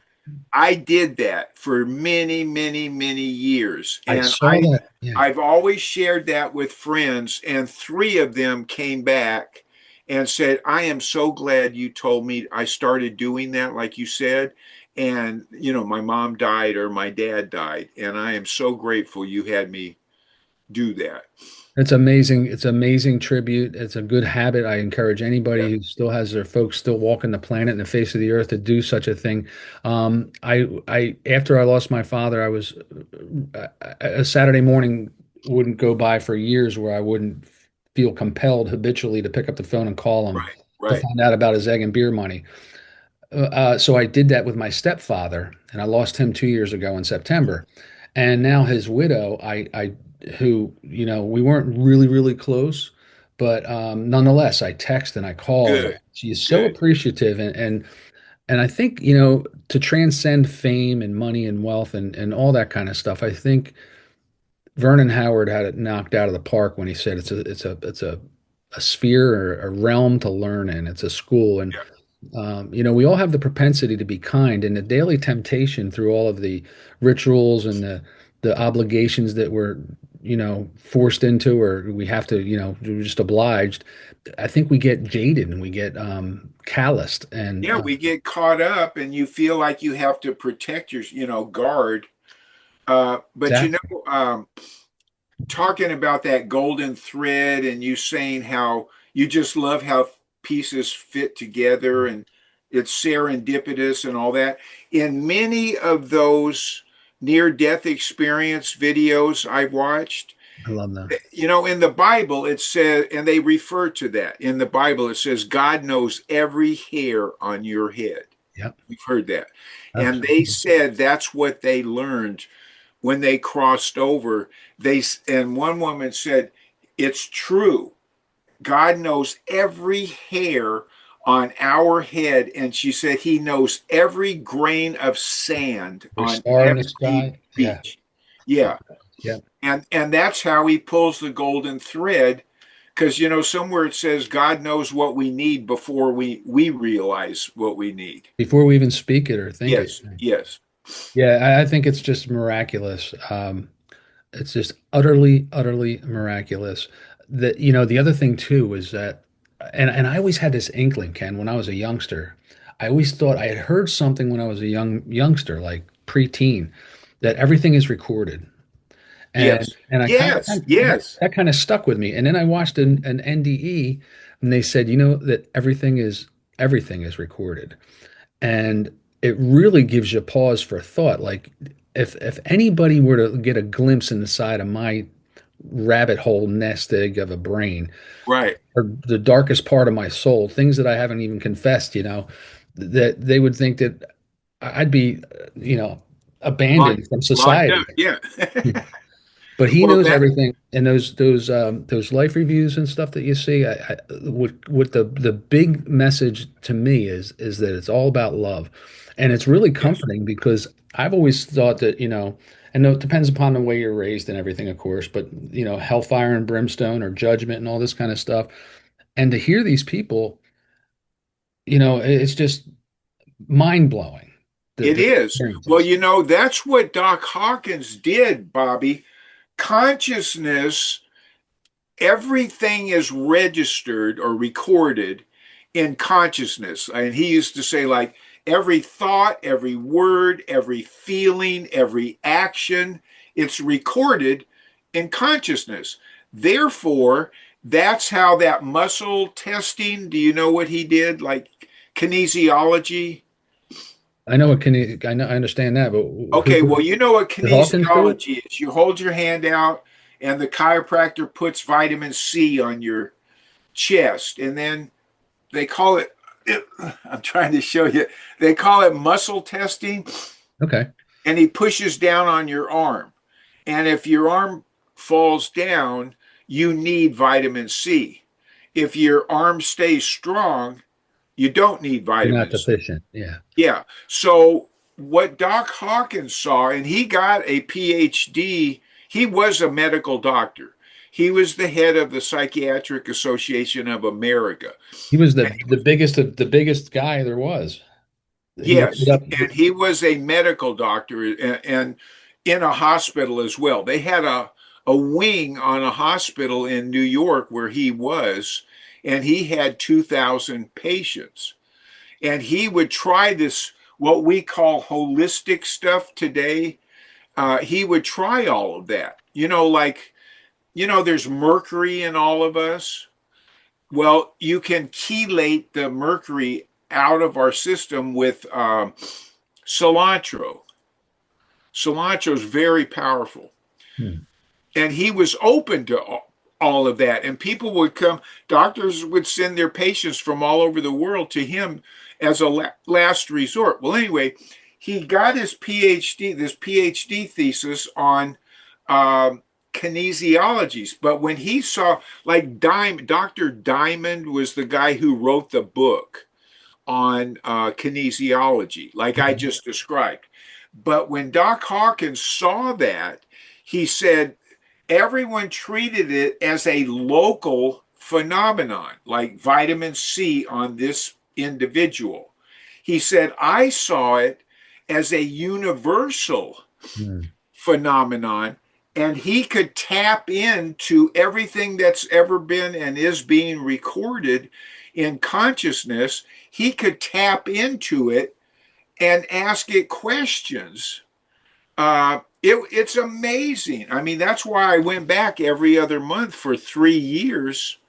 Speaker 2: I did that for many, many, many years,
Speaker 1: I
Speaker 2: and
Speaker 1: saw that. Yeah.
Speaker 2: I've always shared that with friends, and three of them came back and said, "I am so glad you told me." I started doing that, like you said, and my mom died or my dad died, and I am so grateful you had me do that.
Speaker 1: It's amazing. It's amazing tribute. It's a good habit. I encourage anybody
Speaker 2: Yeah,
Speaker 1: who still has their folks still walking the planet and the face of the earth to do such a thing. After I lost my father, I was a Saturday morning wouldn't go by for years where I wouldn't feel compelled habitually to pick up the phone and call him
Speaker 2: right,
Speaker 1: to
Speaker 2: right.
Speaker 1: find out about his egg and beer money. So I did that with my stepfather, and I lost him 2 years ago in September. And now his widow, who, we weren't really, really close, but nonetheless, I text and I call, and
Speaker 2: Good,
Speaker 1: she is so
Speaker 2: good.
Speaker 1: appreciative. And I think, to transcend fame and money and wealth and all that kind of stuff, I think Vernon Howard had it knocked out of the park when he said it's a sphere or a realm to learn in. It's a school, and
Speaker 2: Yeah,
Speaker 1: we all have the propensity to be kind, and the daily temptation through all of the rituals and the obligations that we're, forced into, or we have to, we're just obliged. I think we get jaded and we get calloused, and
Speaker 2: yeah. We get caught up, and you feel like you have to protect your, guard. But
Speaker 1: exactly.
Speaker 2: talking about that golden thread and you saying how you just love how pieces fit together and it's serendipitous and all that. In many of those near death experience videos I've watched,
Speaker 1: I love them.
Speaker 2: in the Bible, it says, and they refer to that in the Bible, it says, God knows every hair on your head.
Speaker 1: Yep,
Speaker 2: We've heard that. And they
Speaker 1: absolutely.
Speaker 2: said that's what they learned when they crossed over. And one woman said, "It's true. God knows every hair on our head." And she said, He knows every grain of sand
Speaker 1: Every
Speaker 2: on
Speaker 1: star in the
Speaker 2: every
Speaker 1: sky. Yeah,
Speaker 2: beach. Yeah.
Speaker 1: yeah.
Speaker 2: And that's how He pulls the golden thread. Because, somewhere it says God knows what we need before we realize what we need.
Speaker 1: Before we even speak it or think it.
Speaker 2: Yes, yes,
Speaker 1: Yeah, I think it's just miraculous. It's just utterly, utterly miraculous. That the other thing too is that, and I always had this inkling, Ken, when I was a youngster. I always thought I had heard something when I was a youngster, like preteen, that everything is recorded, and
Speaker 2: yes,
Speaker 1: and I
Speaker 2: yes, yes.
Speaker 1: that kind of stuck with me. And then I watched an NDE, and they said, that everything is recorded, and it really gives you pause for thought. Like if anybody were to get a glimpse in the side of my rabbit hole nest egg of a brain,
Speaker 2: Right.
Speaker 1: or the darkest part of my soul, things that I haven't even confessed, that they would think that I'd be,
Speaker 2: Locked,
Speaker 1: abandoned from
Speaker 2: locked
Speaker 1: society.
Speaker 2: up. Yeah.
Speaker 1: But he
Speaker 2: Well,
Speaker 1: knows
Speaker 2: that,
Speaker 1: everything, and those life reviews and stuff that you see. What the big message to me is that it's all about love, and it's really
Speaker 2: yes,
Speaker 1: comforting because I've always thought that and it depends upon the way you're raised and everything, of course, but hellfire and brimstone or judgment and all this kind of stuff, and to hear these people, it's just mind blowing.
Speaker 2: It
Speaker 1: the
Speaker 2: is. Well,
Speaker 1: experiences.
Speaker 2: that's what Doc Hawkins did, Bobby. Consciousness, everything is registered or recorded in consciousness. And he used to say, like, every thought, every word, every feeling, every action, it's recorded in consciousness. Therefore, that's how that muscle testing, do you know what he did? Like kinesiology.
Speaker 1: I know what can I know I understand that, but
Speaker 2: Okay, well, you know what
Speaker 1: did Hawkins do it?
Speaker 2: kinesiology is. You hold your hand out, and the chiropractor puts vitamin C on your chest, and then they call it, I'm trying to show you, they call it muscle testing,
Speaker 1: Okay.
Speaker 2: and he pushes down on your arm. And if your arm falls down, you need vitamin C. If your arm stays strong, you don't need
Speaker 1: You're not
Speaker 2: vitamin C.
Speaker 1: deficient. Yeah.
Speaker 2: Yeah. So what Doc Hawkins saw, and he got a PhD, he was a medical doctor. He was the head of the Psychiatric Association of America.
Speaker 1: He was
Speaker 2: And
Speaker 1: the biggest guy there was. He
Speaker 2: yes,
Speaker 1: opened up.
Speaker 2: and he was a medical doctor and in a hospital as well. They had a wing on a hospital in New York where he was, and he had 2,000 patients. And he would try this, what we call holistic stuff today. He would try all of that. Like, there's mercury in all of us. Well, you can chelate the mercury out of our system with cilantro. Cilantro is very powerful.
Speaker 1: Hmm.
Speaker 2: And he was open to all of that. And people would come, doctors would send their patients from all over the world to him as a last resort. Well, anyway, he got his PhD, this PhD thesis on kinesiologies. But when he saw, like, Dr. Diamond was the guy who wrote the book on kinesiology, like I just described. But when Doc Hawkins saw that, he said everyone treated it as a local phenomenon, like vitamin C on this individual. He said, I saw it as a universal
Speaker 1: Hmm.
Speaker 2: phenomenon, and he could tap into everything that's ever been and is being recorded in consciousness. He could tap into it and ask it questions. It's amazing. I mean, that's why I went back every other month for 3 years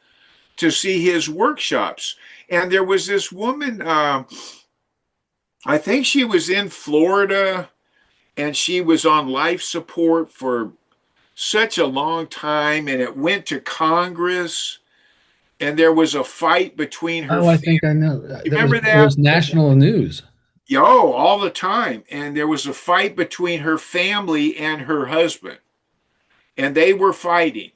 Speaker 2: to see his workshops. And there was this woman, I think she was in Florida, and she was on life support for such a long time, and it went to Congress, and there was a fight between her.
Speaker 1: Oh, I think I know.
Speaker 2: You
Speaker 1: That was
Speaker 2: remember
Speaker 1: it
Speaker 2: that?
Speaker 1: was national news.
Speaker 2: Yo, all the time. And there was a fight between her family and her husband, and they were fighting.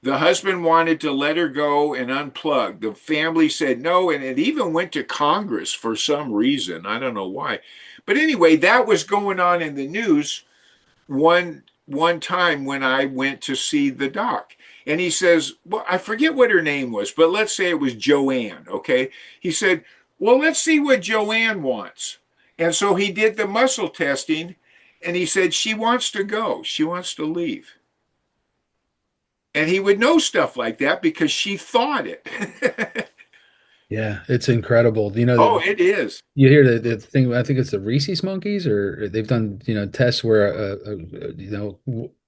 Speaker 2: The husband wanted to let her go and unplug. The family said no, and it even went to Congress for some reason. I don't know why. But anyway, that was going on in the news one time when I went to see the doc. And he says, well, I forget what her name was, but let's say it was Joanne, okay? He said, well, let's see what Joanne wants. And so he did the muscle testing, and he said, she wants to go. She wants to leave. And he would know stuff like that because she thought it.
Speaker 1: Yeah, it's incredible.
Speaker 2: Oh, it is.
Speaker 1: You hear the thing. I think it's the rhesus monkeys, or they've done tests where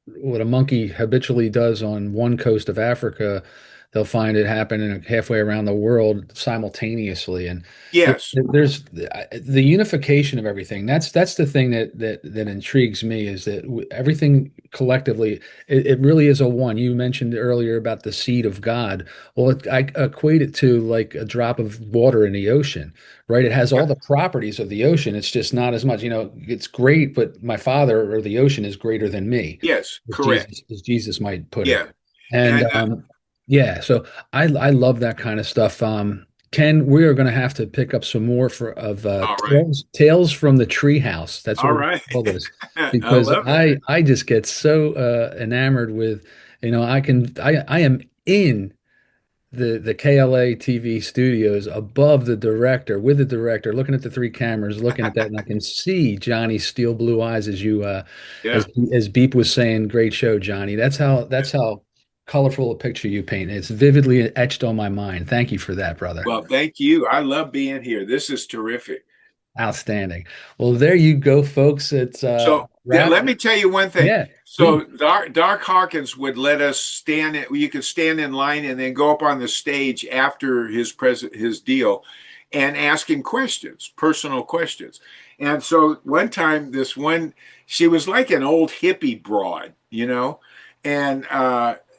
Speaker 1: what a monkey habitually does on one coast of Africa, they'll find it happening halfway around the world simultaneously. And
Speaker 2: Yes.
Speaker 1: there's the unification of everything. That's the thing that intrigues me, is that everything collectively, it really is a one. You mentioned earlier about the seed of God. Well, I equate it to like a drop of water in the ocean, right? It has all the properties of the ocean. It's just not as much. It's great, but my father, or the ocean, is greater than me,
Speaker 2: Yes.
Speaker 1: as
Speaker 2: Correct.
Speaker 1: Jesus might put it.
Speaker 2: Yeah.
Speaker 1: And
Speaker 2: And
Speaker 1: yeah, so I love that kind of stuff. Ken, we are going to have to pick up some more of
Speaker 2: all right.
Speaker 1: tales from the Treehouse. That's what
Speaker 2: All
Speaker 1: we're going
Speaker 2: right.
Speaker 1: to call this,
Speaker 2: I
Speaker 1: because
Speaker 2: love it.
Speaker 1: I just get so enamored with, I am in the KLA TV studios above the director, with the director, looking at the three cameras, looking at that, and I can see Johnny's steel blue eyes as you
Speaker 2: Yeah.
Speaker 1: as Beep was saying, great show, Johnny. That's how colorful a picture you paint. It's vividly etched on my mind. Thank you for that, brother.
Speaker 2: Well, thank you. I love being here. This is terrific.
Speaker 1: Outstanding. Well, there you go, folks. It's
Speaker 2: So let me tell you one thing.
Speaker 1: Yeah.
Speaker 2: So Doc Hawkins would let us you could stand in line and then go up on the stage after his deal and ask him questions, personal questions. And so one time she was like an old hippie broad,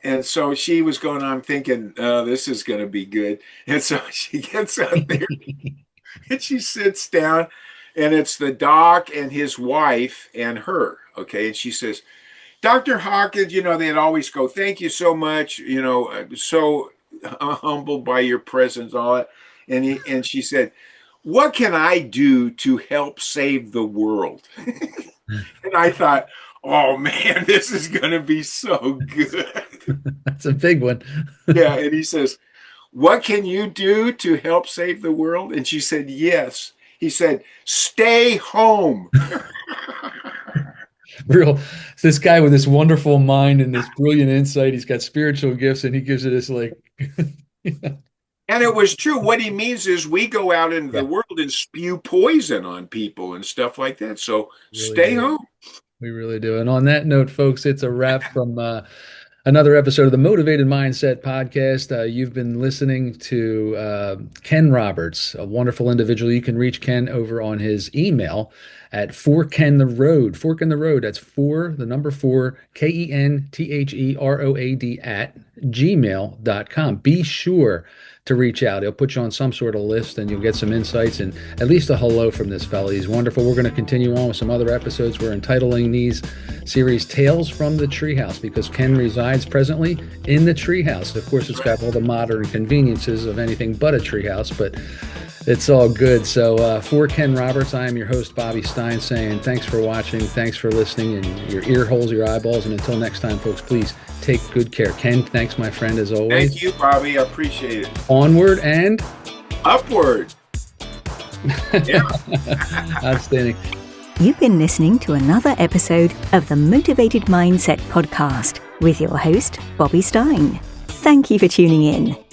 Speaker 2: and so she was going on thinking, oh, this is going to be good. And so she gets out there and she sits down, and it's the doc and his wife and her. Okay. And she says, Dr. Hawkins, they'd always go, thank you so much. So humbled by your presence, all that. And she said, what can I do to help save the world? And I thought, oh man, this is going to be so good.
Speaker 1: That's a big one.
Speaker 2: Yeah. And he says, what can you do to help save the world? And she said, yes. He said, stay home.
Speaker 1: This guy with this wonderful mind and this brilliant insight, he's got spiritual gifts, and he gives it this like.
Speaker 2: And it was true. What he means is we go out into the world and spew poison on people and stuff like that. So really stay home.
Speaker 1: We really do. And on that note, folks, it's a wrap from another episode of the Motivated Mindset Podcast. You've been listening to Ken Roberts, a wonderful individual. You can reach Ken over on his email at forkentherroad. Fork in the Road. That's 4, the number 4, KENTHEROAD at gmail.com. Be sure to reach out. He'll put you on some sort of list, and you'll get some insights and at least a hello from this fella. He's wonderful. We're going to continue on with some other episodes. We're entitling these series Tales from the Treehouse, because Ken resides presently in the treehouse. Of course, it's got all the modern conveniences of anything but a treehouse, but it's all good. So for Ken Roberts, I am your host, Bobby Stein, saying thanks for watching, thanks for listening, and your ear holes, your eyeballs, and until next time, folks, please take good care. Ken, thanks, my friend, as always.
Speaker 2: Thank you, Bobby. I appreciate it.
Speaker 1: Onward and
Speaker 2: upward. Yeah.
Speaker 1: Outstanding.
Speaker 4: You've been listening to another episode of the Motivated Mindset Podcast with your host, Bobby Stein. Thank you for tuning in.